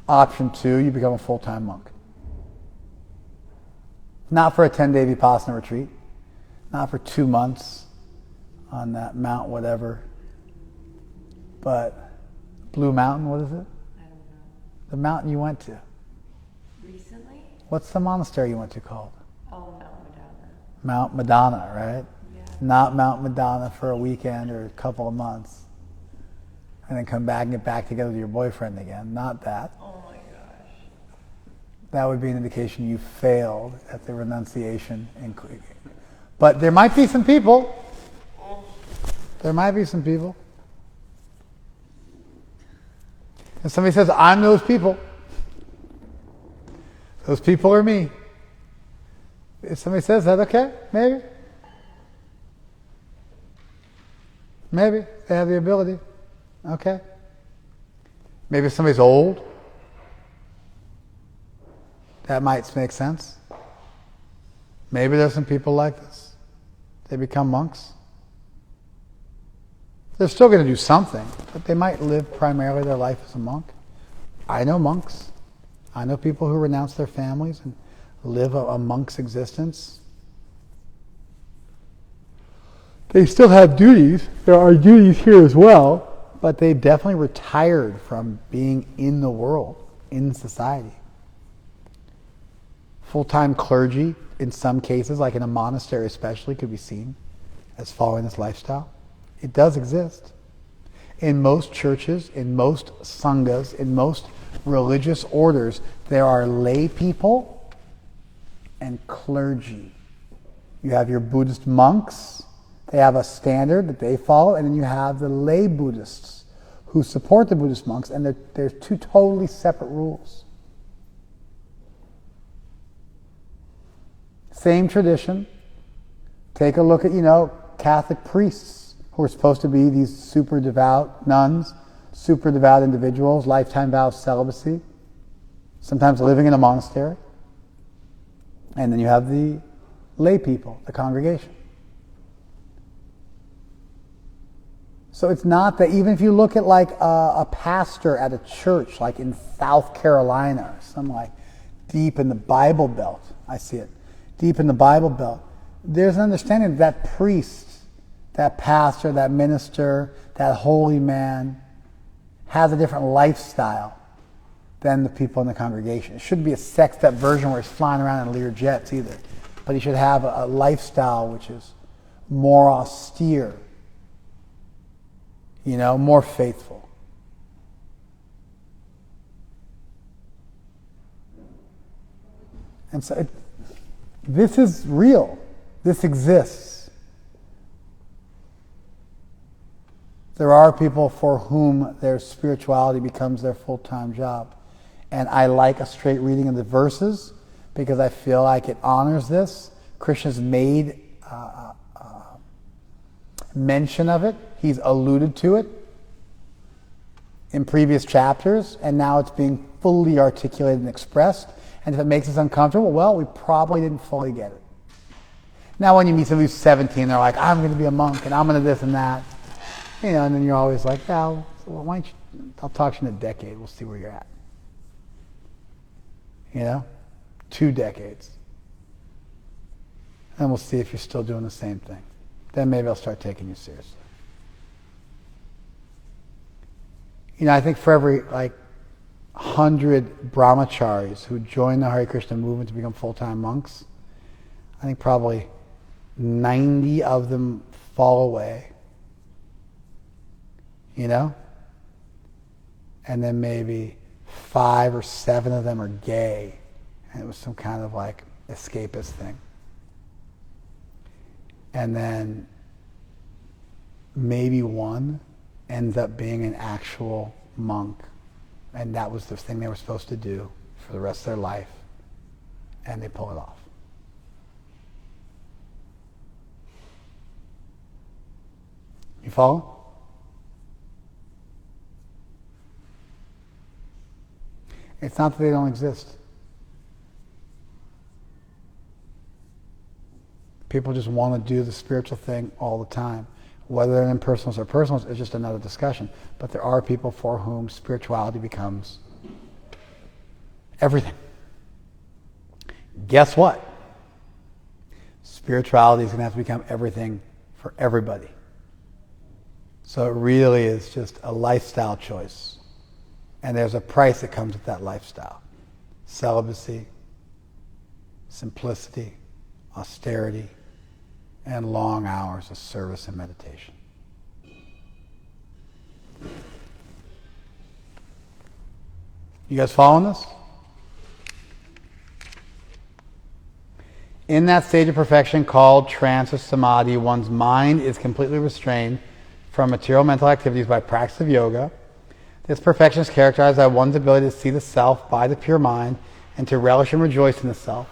Option 2, you become a full-time monk. Not for a 10-day Vipassana retreat, not for 2 months on that mount whatever, but Blue Mountain, what is it? I don't know. The mountain you went to. Recently? What's the monastery you went to called? Oh, Mount Madonna. Mount Madonna, right? Yeah. Not Mount Madonna for a weekend or a couple of months. And then come back and get back together with your boyfriend again. Not that. Oh my gosh. That would be an indication you failed at the renunciation. But there might be some people. There might be some people. And somebody says, I'm those people. Those people are me. If somebody says that, okay, maybe. Maybe they have the ability. Okay. Maybe if somebody's old, that might make sense. Maybe there's some people like this. They become monks. They're still going to do something, but they might live primarily their life as a monk. I know monks. I know people who renounce their families and live a monk's existence. They still have duties. There are duties here as well. But they definitely retired from being in the world, in society. Full-time clergy, in some cases, like in a monastery especially, could be seen as following this lifestyle. It does exist. In most churches, in most sanghas, in most religious orders, there are lay people and clergy. You have your Buddhist monks. They have a standard that they follow, and then you have the lay Buddhists who support the Buddhist monks, and they're two totally separate rules. Same tradition. Take a look at, Catholic priests who are supposed to be these super devout nuns, super devout individuals, lifetime vow of celibacy, sometimes living in a monastery. And then you have the lay people, the congregation. So it's not that, even if you look at like a pastor at a church, like in South Carolina or some like deep in the Bible Belt, I see it, deep in the Bible Belt, there's an understanding that priest, that pastor, that minister, that holy man has a different lifestyle than the people in the congregation. It shouldn't be a sexed up version where he's flying around in Lear jets either, but he should have a lifestyle which is more austere, more faithful. And so this is real. This exists. There are people for whom their spirituality becomes their full-time job. And I like a straight reading of the verses because I feel like it honors this. Krishna's made mention of it. He's alluded to it in previous chapters, and now it's being fully articulated and expressed. And if it makes us uncomfortable, well, we probably didn't fully get it. Now when you meet somebody who's 17, they're like, I'm going to be a monk, and I'm going to this and that. You know, and then you're always like, well, why don't you, I'll talk to you in a decade. We'll see where you're at. You know? 2 decades. And we'll see if you're still doing the same thing. Then maybe I'll start taking you seriously. You know, I think for every 100 brahmacharis who join the Hare Krishna movement to become full-time monks, I think probably 90 of them fall away. You know? And then maybe 5 or 7 of them are gay. And it was some kind of escapist thing. And then maybe 1 ends up being an actual monk. And that was the thing they were supposed to do for the rest of their life. And they pull it off. You follow? It's not that they don't exist. People just want to do the spiritual thing all the time. Whether they're impersonals or personals is just another discussion. But there are people for whom spirituality becomes everything. Guess what? Spirituality is going to have to become everything for everybody. So it really is just a lifestyle choice. And there's a price that comes with that lifestyle. Celibacy, simplicity, austerity, and long hours of service and meditation. You guys following this? In that stage of perfection called trance or samadhi, one's mind is completely restrained from material mental activities by practice of yoga. This perfection is characterized by one's ability to see the self by the pure mind and to relish and rejoice in the self.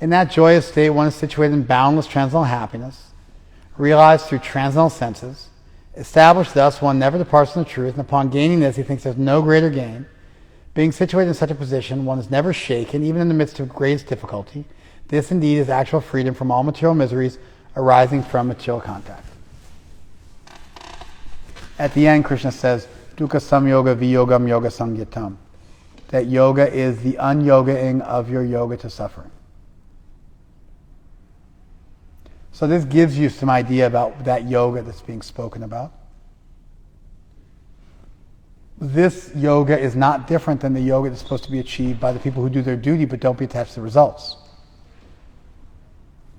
In that joyous state, one is situated in boundless transcendental happiness, realized through transcendental senses. Established thus, one never departs from the truth, and upon gaining this, he thinks there's no greater gain. Being situated in such a position, one is never shaken, even in the midst of greatest difficulty. This indeed is actual freedom from all material miseries arising from material contact. At the end, Krishna says, Dukkha samyoga viyogam yoga samyatam. That yoga is the unyogaing of your yoga to suffering. So this gives you some idea about that yoga that's being spoken about. This yoga is not different than the yoga that's supposed to be achieved by the people who do their duty but don't be attached to the results.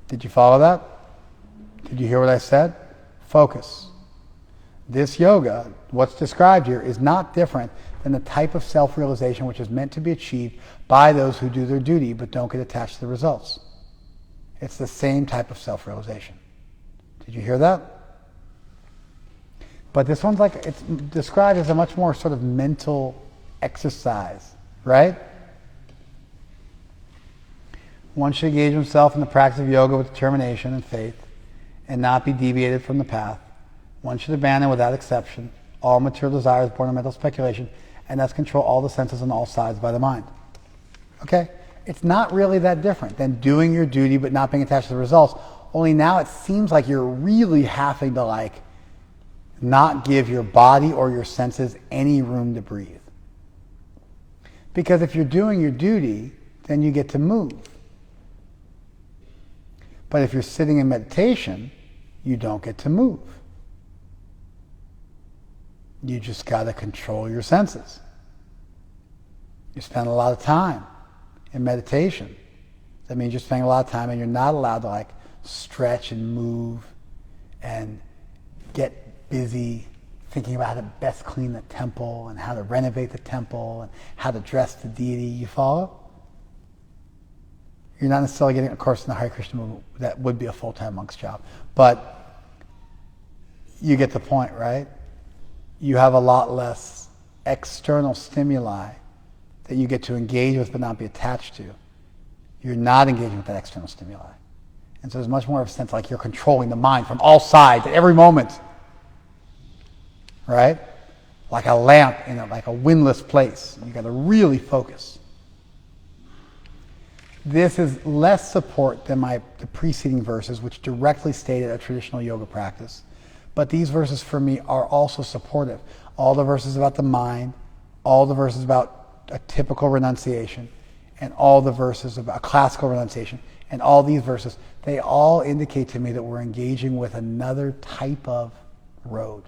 Did you follow that? Did you hear what I said? Focus. This yoga, what's described here, is not different than the type of self-realization which is meant to be achieved by those who do their duty but don't get attached to the results. It's the same type of self-realization. Did you hear that? But this one's it's described as a much more sort of mental exercise, right? One should engage himself in the practice of yoga with determination and faith and not be deviated from the path. One should abandon without exception all material desires born of mental speculation and thus control all the senses on all sides by the mind. Okay? It's not really that different than doing your duty but not being attached to the results. Only now it seems like you're really having to not give your body or your senses any room to breathe. Because if you're doing your duty, then you get to move. But if you're sitting in meditation, you don't get to move. You just got to control your senses. You spend a lot of time in meditation. That means you're spending a lot of time and you're not allowed to stretch and move and get busy thinking about how to best clean the temple and how to renovate the temple and how to dress the deity. You follow? You're not necessarily getting a course in the Hare Krishna movement. That would be a full-time monk's job. But you get the point, right? You have a lot less external stimuli that you get to engage with but not be attached to. You're not engaging with that external stimuli. And so there's much more of a sense like you're controlling the mind from all sides at every moment. Right? Like a lamp in like a windless place. You got to really focus. This is less support than the preceding verses, which directly stated a traditional yoga practice. But these verses for me are also supportive. All the verses about the mind, all the verses about a typical renunciation, and all the verses about classical renunciation, and all these verses, they all indicate to me that we're engaging with another type of road.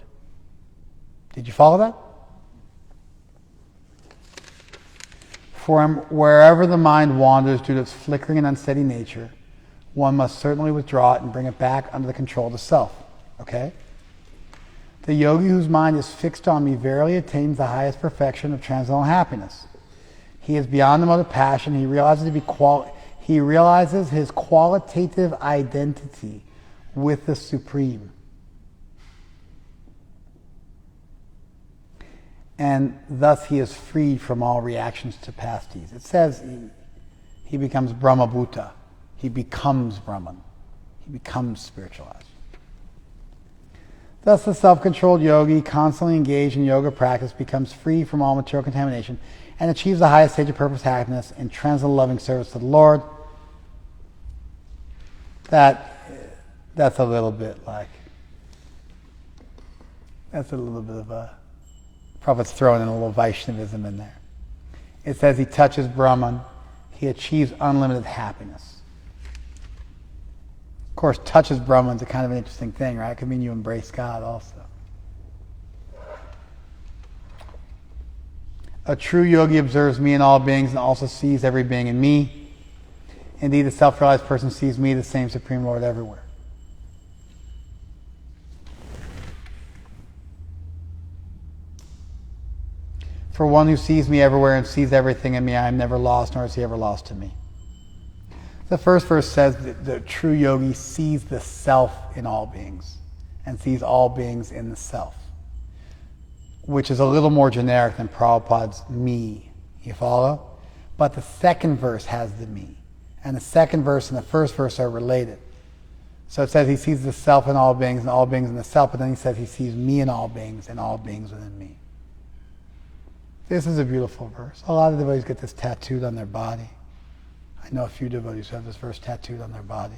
Did you follow that? From wherever the mind wanders due to its flickering and unsteady nature, one must certainly withdraw it and bring it back under the control of the self. Okay? The yogi whose mind is fixed on me verily attains the highest perfection of transcendental happiness. He is beyond the mode of passion. He realizes his qualitative identity with the Supreme. And thus he is freed from all reactions to past deeds. It says he becomes Brahma Bhuta. He becomes Brahman. He becomes spiritualized. Thus the self-controlled yogi, constantly engaged in yoga practice, becomes free from all material contamination and achieves the highest stage of purpose happiness in transcendental loving service to the Lord. That's a little bit like, that's a little bit of a, Prabhupada's throwing in a little Vaishnavism in there. It says he touches Brahman, he achieves unlimited happiness. Of course, touches Brahman is a kind of an interesting thing, right? It could mean you embrace God also. A true yogi observes me in all beings and also sees every being in me. Indeed, the self-realized person sees me, the same Supreme Lord, everywhere. For one who sees me everywhere and sees everything in me, I am never lost, nor is he ever lost to me. The first verse says that the true yogi sees the self in all beings and sees all beings in the self, which is a little more generic than Prabhupada's me. You follow? But the second verse has the me. And the second verse and the first verse are related. So it says he sees the self in all beings and all beings in the self, but then he says he sees me in all beings and all beings within me. This is a beautiful verse. A lot of devotees get this tattooed on their body. I know a few devotees who have this verse tattooed on their body.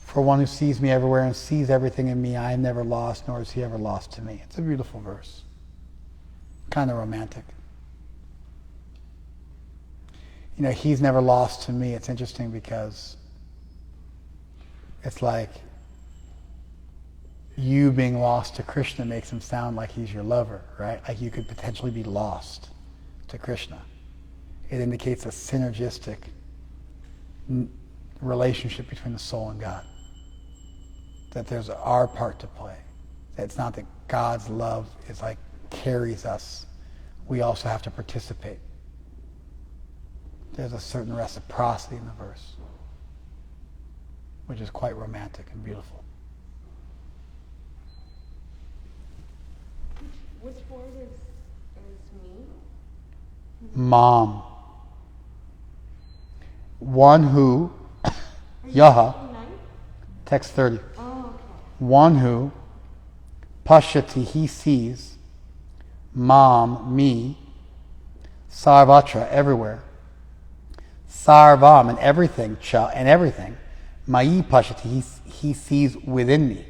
For one who sees me everywhere and sees everything in me, I am never lost, nor is he ever lost to me. It's a beautiful verse. Kind of romantic. You know, he's never lost to me. It's interesting because it's like you being lost to Krishna makes him sound like he's your lover, right? Like you could potentially be lost to Krishna. It indicates a synergistic relationship between the soul and God. That there's our part to play. That it's not that God's love is like carries us. We also have to participate. There's a certain reciprocity in the verse, which is quite romantic and beautiful. Which word is me? Mom. One who, Yaha, text 30. Oh, okay. One who, Pashyati, he sees, Mam, me, Sarvatra, everywhere, Sarvam, and everything, Cha, and everything, Mayi Pashyati, he sees within me.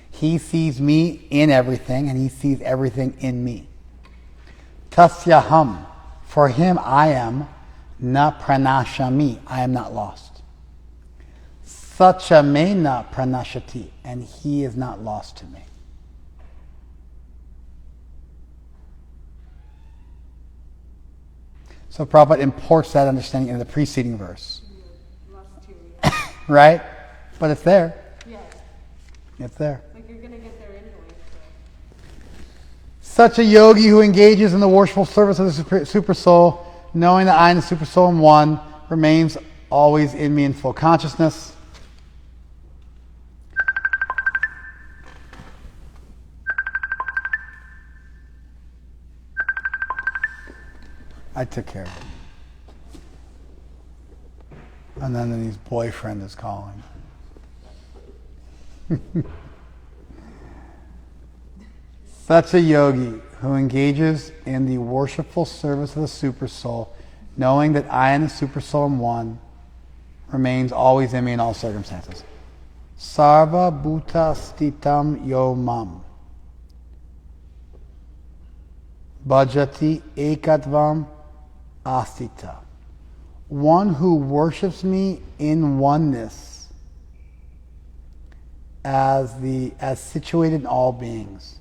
He sees me in everything, and he sees everything in me. Tasyaham, for him I am, na pranashami, I am not lost. Sachame na pranashati, and he is not lost to me. So Prabhupada imports that understanding into the preceding verse. Right? But it's there. Yeah. It's there. Like you're gonna get there anyway. Such a yogi who engages in the worshipful service of the Super Soul, knowing that I and the Super Soul am one, remains always in me in full consciousness. I took care of it. And then his boyfriend is calling. Such a yogi who engages in the worshipful service of the Supersoul, knowing that I and the Supersoul am one, remains always in me in all circumstances. Sarva bhuta stitam yo mam. Bhajati ekatvam astita. One who worships me in oneness as situated in all beings.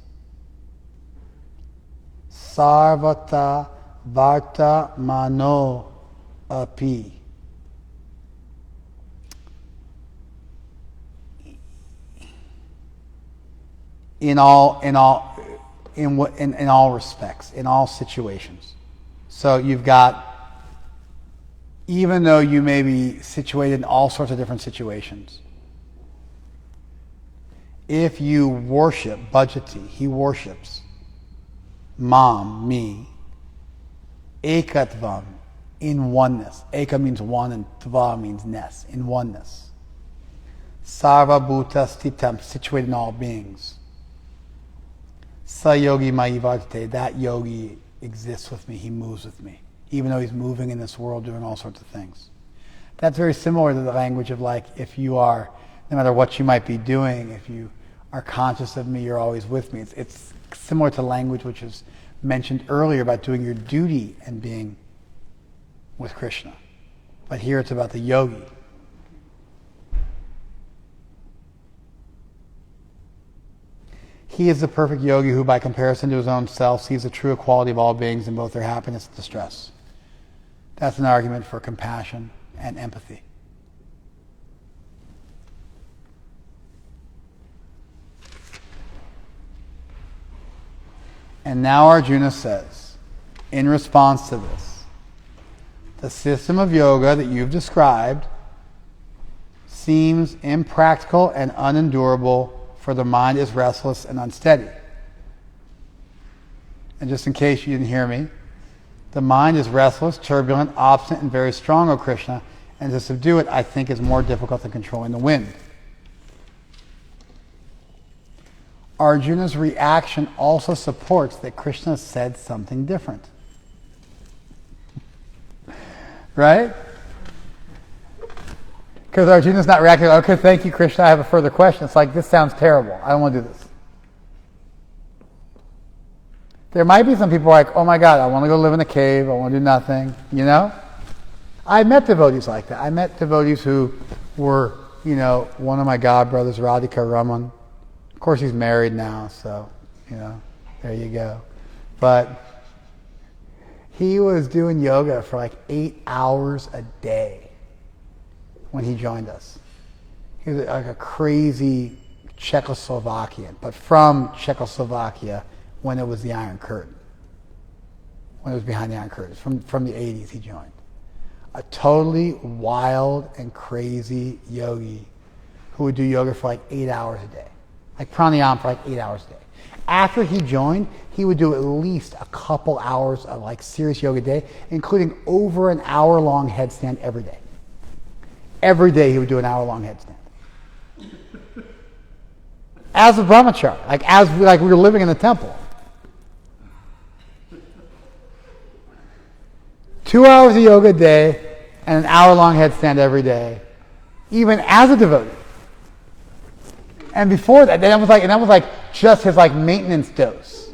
Sarvata varta mano api. In all respects, in all situations. So you've got, even though you may be situated in all sorts of different situations, if you worship, bhajati, he worships, mam, me, ekatvam, in oneness. Eka means one and tva means ness, in oneness. Sarva bhuta stitam, situated in all beings. Sa yogi maivarte, that yogi exists with me, he moves with me, even though he's moving in this world doing all sorts of things. That's very similar to the language of, like, if you are, no matter what you might be doing, if you are conscious of me, you're always with me. It's similar to language which is mentioned earlier about doing your duty and being with Krishna. But here it's about the yogi. He is the perfect yogi who, by comparison to his own self, sees the true equality of all beings in both their happiness and distress. That's an argument for compassion and empathy. And now Arjuna says, in response to this, the system of yoga that you've described seems impractical and unendurable, for the mind is restless and unsteady. And just in case you didn't hear me, the mind is restless, turbulent, obstinate, and very strong, O Krishna, and to subdue it, I think, is more difficult than controlling the wind. Arjuna's reaction also supports that Krishna said something different. Right? Because Arjuna's not reacting, okay, thank you, Krishna, I have a further question. It's like, this sounds terrible. I don't want to do this. There might be some people like, oh my God, I want to go live in a cave, I want to do nothing, you know? I met devotees like that. I met devotees who were, one of my god brothers, Radhika Raman. Of course, he's married now, so, there you go. But he was doing yoga for like 8 hours a day when he joined us. He was like a crazy Czechoslovakian, but from Czechoslovakia when it was the Iron Curtain. When it was behind the Iron Curtain. From the 80s he joined. A totally wild and crazy yogi who would do yoga for like 8 hours a day. Like pranayama for like 8 hours a day. After he joined, he would do at least a couple hours of like serious yoga a day, including over an hour-long headstand every day. Every day he would do an hour-long headstand. As a brahmachari, like we were living in the temple. 2 hours of yoga a day and an hour-long headstand every day, even as a devotee. And before that, that was like just his like maintenance dose.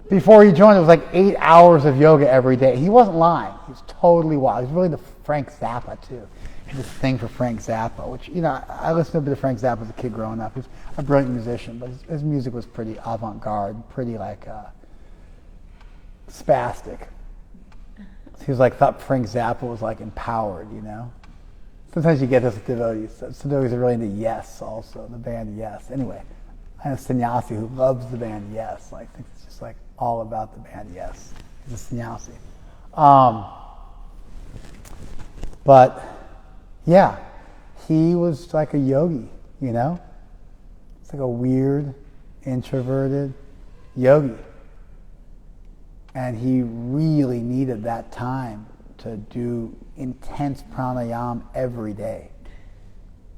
Before he joined, it was like 8 hours of yoga every day. He wasn't lying. He was totally wild. He was really the Frank Zappa too. He had this thing for Frank Zappa, which I listened to a bit of Frank Zappa as a kid growing up. He was a brilliant musician, but his music was pretty avant-garde, pretty like spastic. He was like, thought Frank Zappa was like empowered, Sometimes you get this with devotees. Some devotees are really into Yes also, the band Yes. Anyway, I have a sannyasi who loves the band Yes. Like, thinks it's just like all about the band Yes. He's a sannyasi. But yeah, he was like a yogi, It's like a weird, introverted yogi. And he really needed that time to do intense pranayama every day.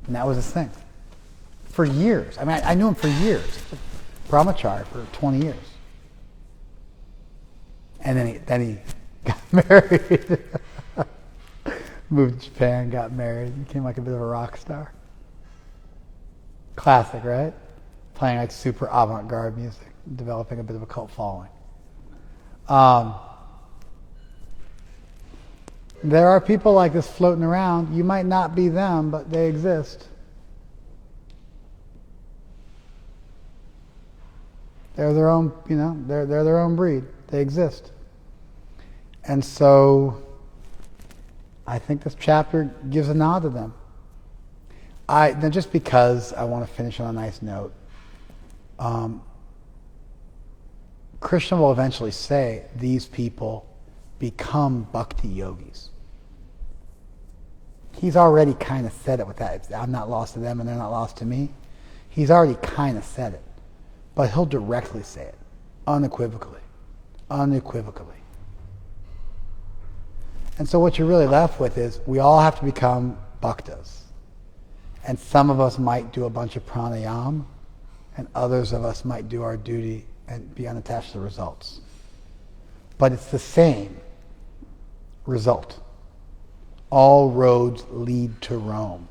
And that was his thing. For years. I mean, I knew him for years. Brahmachari for 20 years. And then he got married. Moved to Japan, got married, became like a bit of a rock star. Classic, right? Playing like super avant-garde music, developing a bit of a cult following. There are people like this floating around. You might not be them, but they exist. They're their own, they're their own breed. They exist. And so I think this chapter gives a nod to them. Now just because I want to finish on a nice note, Krishna will eventually say these people become bhakti yogis. He's already kind of said it with that. I'm not lost to them and they're not lost to me. He's already kind of said it. But he'll directly say it, unequivocally. Unequivocally. And so what you're really left with is we all have to become bhaktas. And some of us might do a bunch of pranayama, and others of us might do our duty and be unattached to the results. But it's the same result. All roads lead to Rome.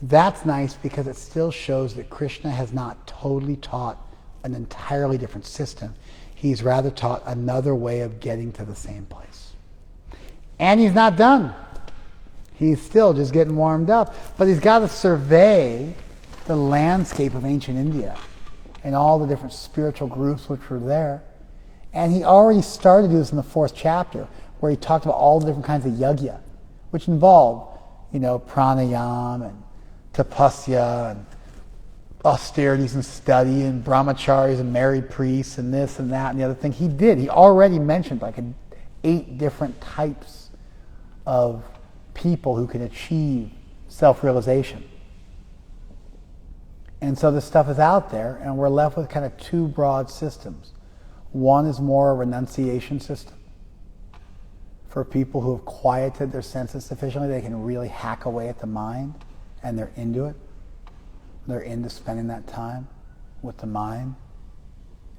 That's nice because it still shows that Krishna has not totally taught an entirely different system. He's rather taught another way of getting to the same place. And he's not done. He's still just getting warmed up. But he's got to survey the landscape of ancient India and all the different spiritual groups which were there. And he already started to do this in the 4th chapter, where he talked about all the different kinds of yajna, which involve, pranayama and tapasya and austerities and study and brahmacharis and married priests and this and that and the other thing. He already mentioned like 8 different types of people who can achieve self-realization. And so this stuff is out there, and we're left with kind of 2 broad systems. One is more a renunciation system for people who have quieted their senses sufficiently they can really hack away at the mind, and they're into it. They're into spending that time with the mind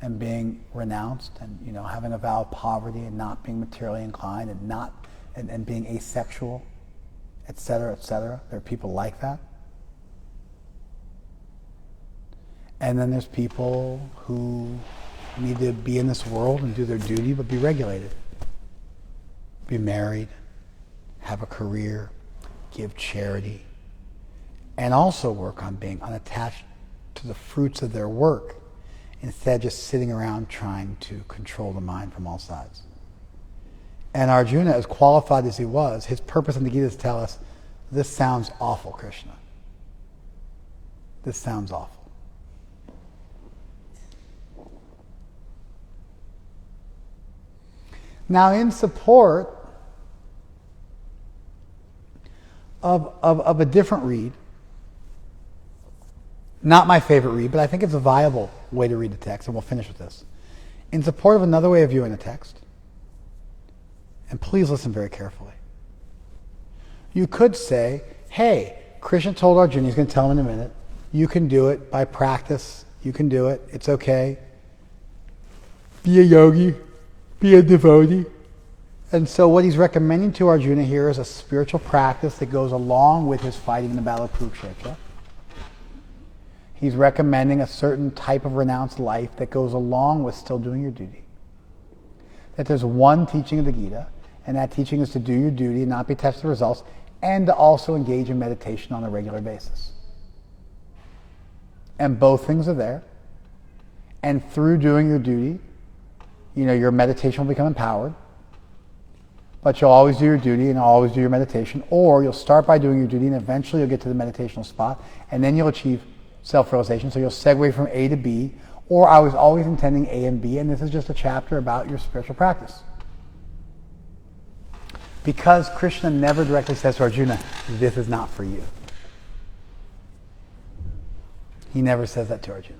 and being renounced and having a vow of poverty and not being materially inclined and being asexual, etc., etc. There are people like that. And then there's people who need to be in this world and do their duty but be regulated. Be married, have a career, give charity, and also work on being unattached to the fruits of their work instead of just sitting around trying to control the mind from all sides. And Arjuna, as qualified as he was, his purpose in the Gita is to tell us, this sounds awful, Krishna. This sounds awful. Now, in support of a different read, not my favorite read, but I think it's a viable way to read the text, and we'll finish with this. In support of another way of viewing the text, and please listen very carefully, you could say, hey, Krishna told Arjuna, he's going to tell him in a minute, you can do it by practice, you can do it, it's okay. Be a yogi, be a devotee. And so what he's recommending to Arjuna here is a spiritual practice that goes along with his fighting in the Battle of Kurukshetra. He's recommending a certain type of renounced life that goes along with still doing your duty. That there's one teaching of the Gita, and that teaching is to do your duty and not be attached to the results, and to also engage in meditation on a regular basis. And both things are there. And through doing your duty, your meditation will become empowered. But you'll always do your duty and always do your meditation. Or you'll start by doing your duty and eventually you'll get to the meditational spot. And then you'll achieve self-realization. So you'll segue from A to B. Or I was always intending A and B, and this is just a chapter about your spiritual practice. Because Krishna never directly says to Arjuna, this is not for you. He never says that to Arjuna.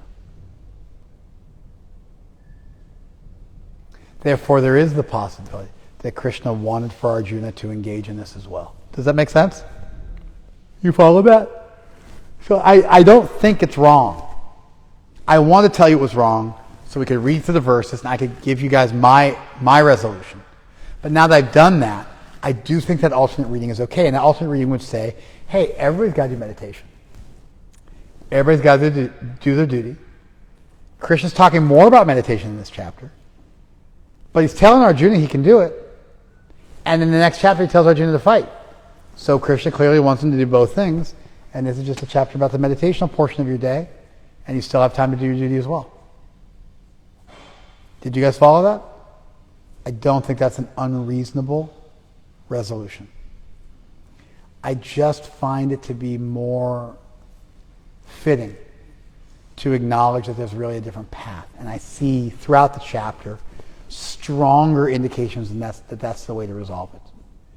Therefore, there is the possibility that Krishna wanted for Arjuna to engage in this as well. Does that make sense? You follow that? So I don't think it's wrong. I want to tell you it was wrong so we could read through the verses and I could give you guys my resolution. But now that I've done that, I do think that alternate reading is okay. And that alternate reading would say, hey, everybody's got to do meditation. Everybody's got to do their duty. Krishna's talking more about meditation in this chapter. But he's telling Arjuna he can do it. And in the next chapter he tells Arjuna to fight. So Krishna clearly wants him to do both things. And this is just a chapter about the meditational portion of your day. And you still have time to do your duty as well. Did you guys follow that? I don't think that's an unreasonable resolution. I just find it to be more fitting to acknowledge that there's really a different path. And I see throughout the chapter stronger indications that that's the way to resolve it.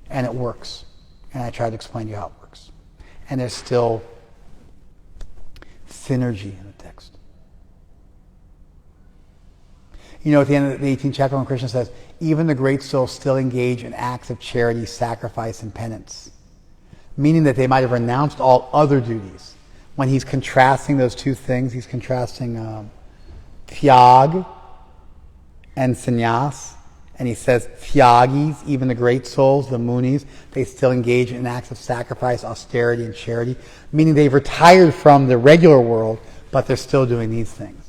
And it works. And I tried to explain to you how it works. And there's still synergy in the text. You know, at the end of the 18th chapter when Krishna says, even the great souls still engage in acts of charity, sacrifice, and penance. Meaning that they might have renounced all other duties. When he's contrasting those two things, he's contrasting tyag and sannyas. And he says, tyagis, even the great souls, the munis, they still engage in acts of sacrifice, austerity, and charity. Meaning they've retired from the regular world, but they're still doing these things.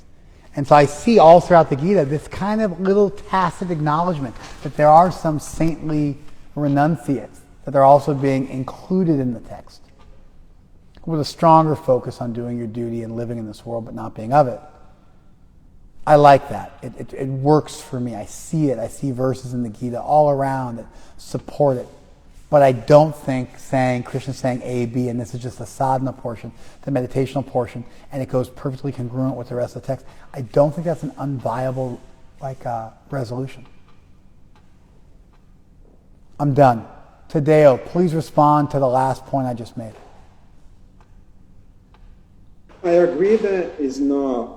And so I see all throughout the Gita this kind of little tacit acknowledgement that there are some saintly renunciates, that they're also being included in the text, with a stronger focus on doing your duty and living in this world but not being of it. I like that. It works for me. I see it. I see verses in the Gita all around that support it. But I don't think Krishna's saying A, B, and this is just the sadhana portion, the meditational portion, and it goes perfectly congruent with the rest of the text. I don't think that's an unviable resolution. I'm done. Tadeo, please respond to the last point I just made. I agree that is not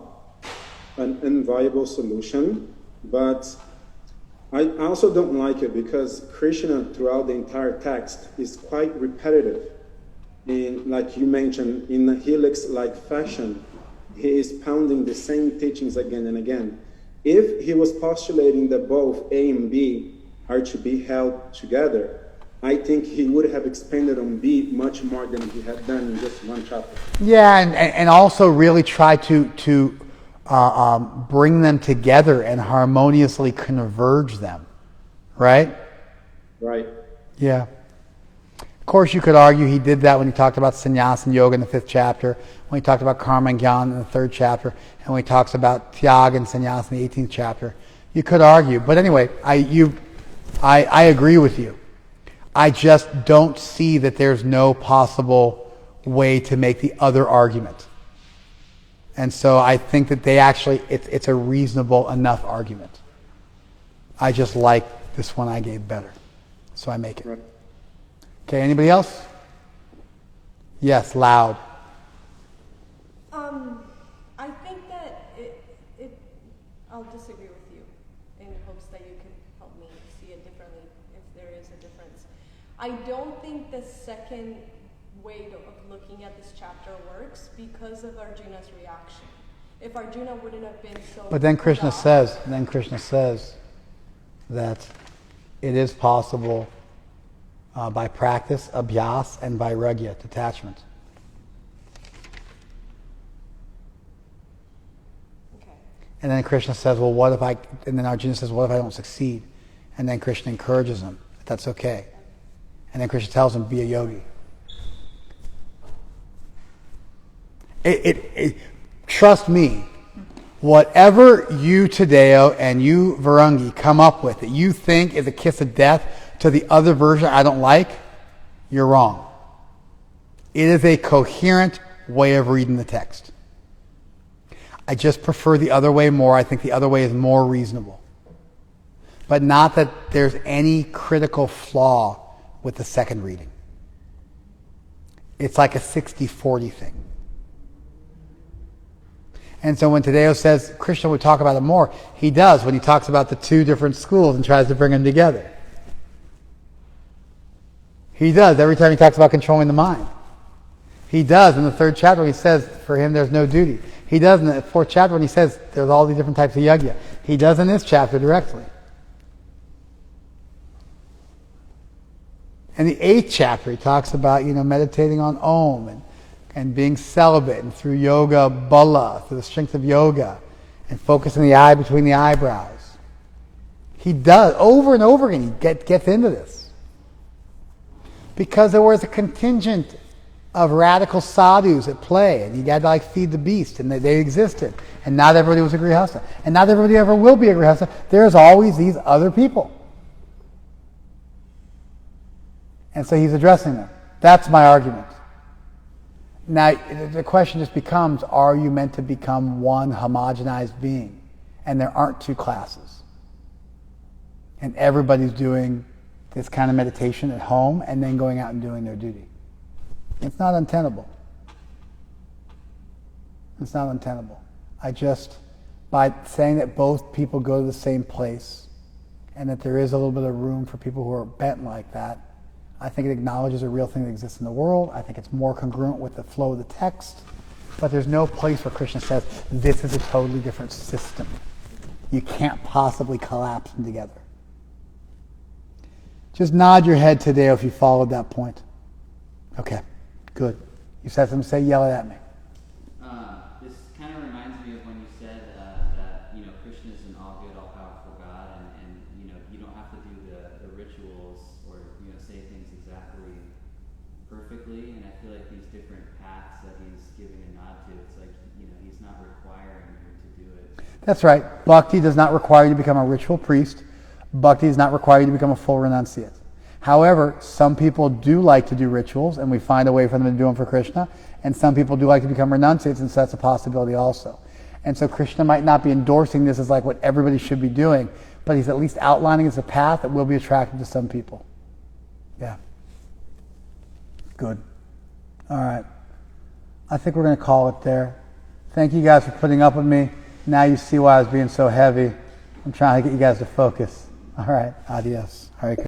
an unviable solution, but I also don't like it because Krishna throughout the entire text is quite repetitive. In, like you mentioned, in a helix-like fashion, he is pounding the same teachings again and again. If he was postulating that both A and B are to be held together, I think he would have expanded on B much more than he had done in just one chapter. Yeah, and also really try to bring them together and harmoniously converge them, right? Right. Yeah. Of course, you could argue he did that when he talked about sannyas and yoga in the 5th chapter, when he talked about karma and jnana in the 3rd chapter, and when he talks about tyag and sannyas in the 18th chapter. You could argue, but anyway, I agree with you. I just don't see that there's no possible way to make the other argument. And so I think that it's a reasonable enough argument. I just like this one I gave better. So I make it. Right. Okay, anybody else? Yes, loud. I think that I'll disagree with you in hopes that you can help me see it differently if there is a difference. I don't think the second way of looking at this chapter works because of Arjuna's reaction. If Arjuna wouldn't have been so... But then Krishna says that it is possible by practice, abhyas, and by ragya, detachment. Okay. And then Krishna says, and then Arjuna says, what if I don't succeed? And then Krishna encourages him, that's okay. And then Krishna tells him, be a yogi. Trust me, whatever you, Tadeo, and you, Varangi, come up with that you think is a kiss of death to the other version I don't like, you're wrong. It is a coherent way of reading the text. I just prefer the other way more. I think the other way is more reasonable. But not that there's any critical flaw with the second reading. It's like a 60-40 thing. And so when Tadeo says Krishna would talk about it more, he does when he talks about the two different schools and tries to bring them together. He does every time he talks about controlling the mind. He does in the 3rd chapter when he says, for him there's no duty. He does in the 4th chapter when he says there's all these different types of yajna. He does in this chapter directly. In the 8th chapter, he talks about, meditating on Om and being celibate, and through yoga bala, through the strength of yoga, and focusing the eye between the eyebrows. He does, over and over again, he gets into this. Because there was a contingent of radical sadhus at play, and you had to feed the beast, and they existed. And not everybody was a grihastha. And not everybody ever will be a grihastha. There's always these other people. And so he's addressing them. That's my argument. Now, the question just becomes, are you meant to become one homogenized being? And there aren't two classes. And everybody's doing this kind of meditation at home and then going out and doing their duty. It's not untenable. It's not untenable. By saying that both people go to the same place and that there is a little bit of room for people who are bent like that, I think it acknowledges a real thing that exists in the world. I think it's more congruent with the flow of the text. But there's no place where Krishna says, this is a totally different system. You can't possibly collapse them together. Just nod your head today if you followed that point. Okay, good. You said something, say, yell it at me. This kind of reminds me of when you said that, Krishna is an all-good, all-powerful God, and you don't have to do the rituals or, say things exactly perfectly, and I feel like these different paths that he's giving a nod to, it's like, he's not requiring you to do it. That's right. Bhakti does not require you to become a ritual priest. Bhakti does not require you to become a full renunciate. However, some people do like to do rituals, and we find a way for them to do them for Krishna, and some people do like to become renunciates, and so that's a possibility also. And so Krishna might not be endorsing this as like what everybody should be doing, but he's at least outlining as a path that will be attractive to some people. Yeah. Good. All right. I think we're going to call it there. Thank you guys for putting up with me. Now you see why I was being so heavy. I'm trying to get you guys to focus. All right. Adios. Hare Krishna.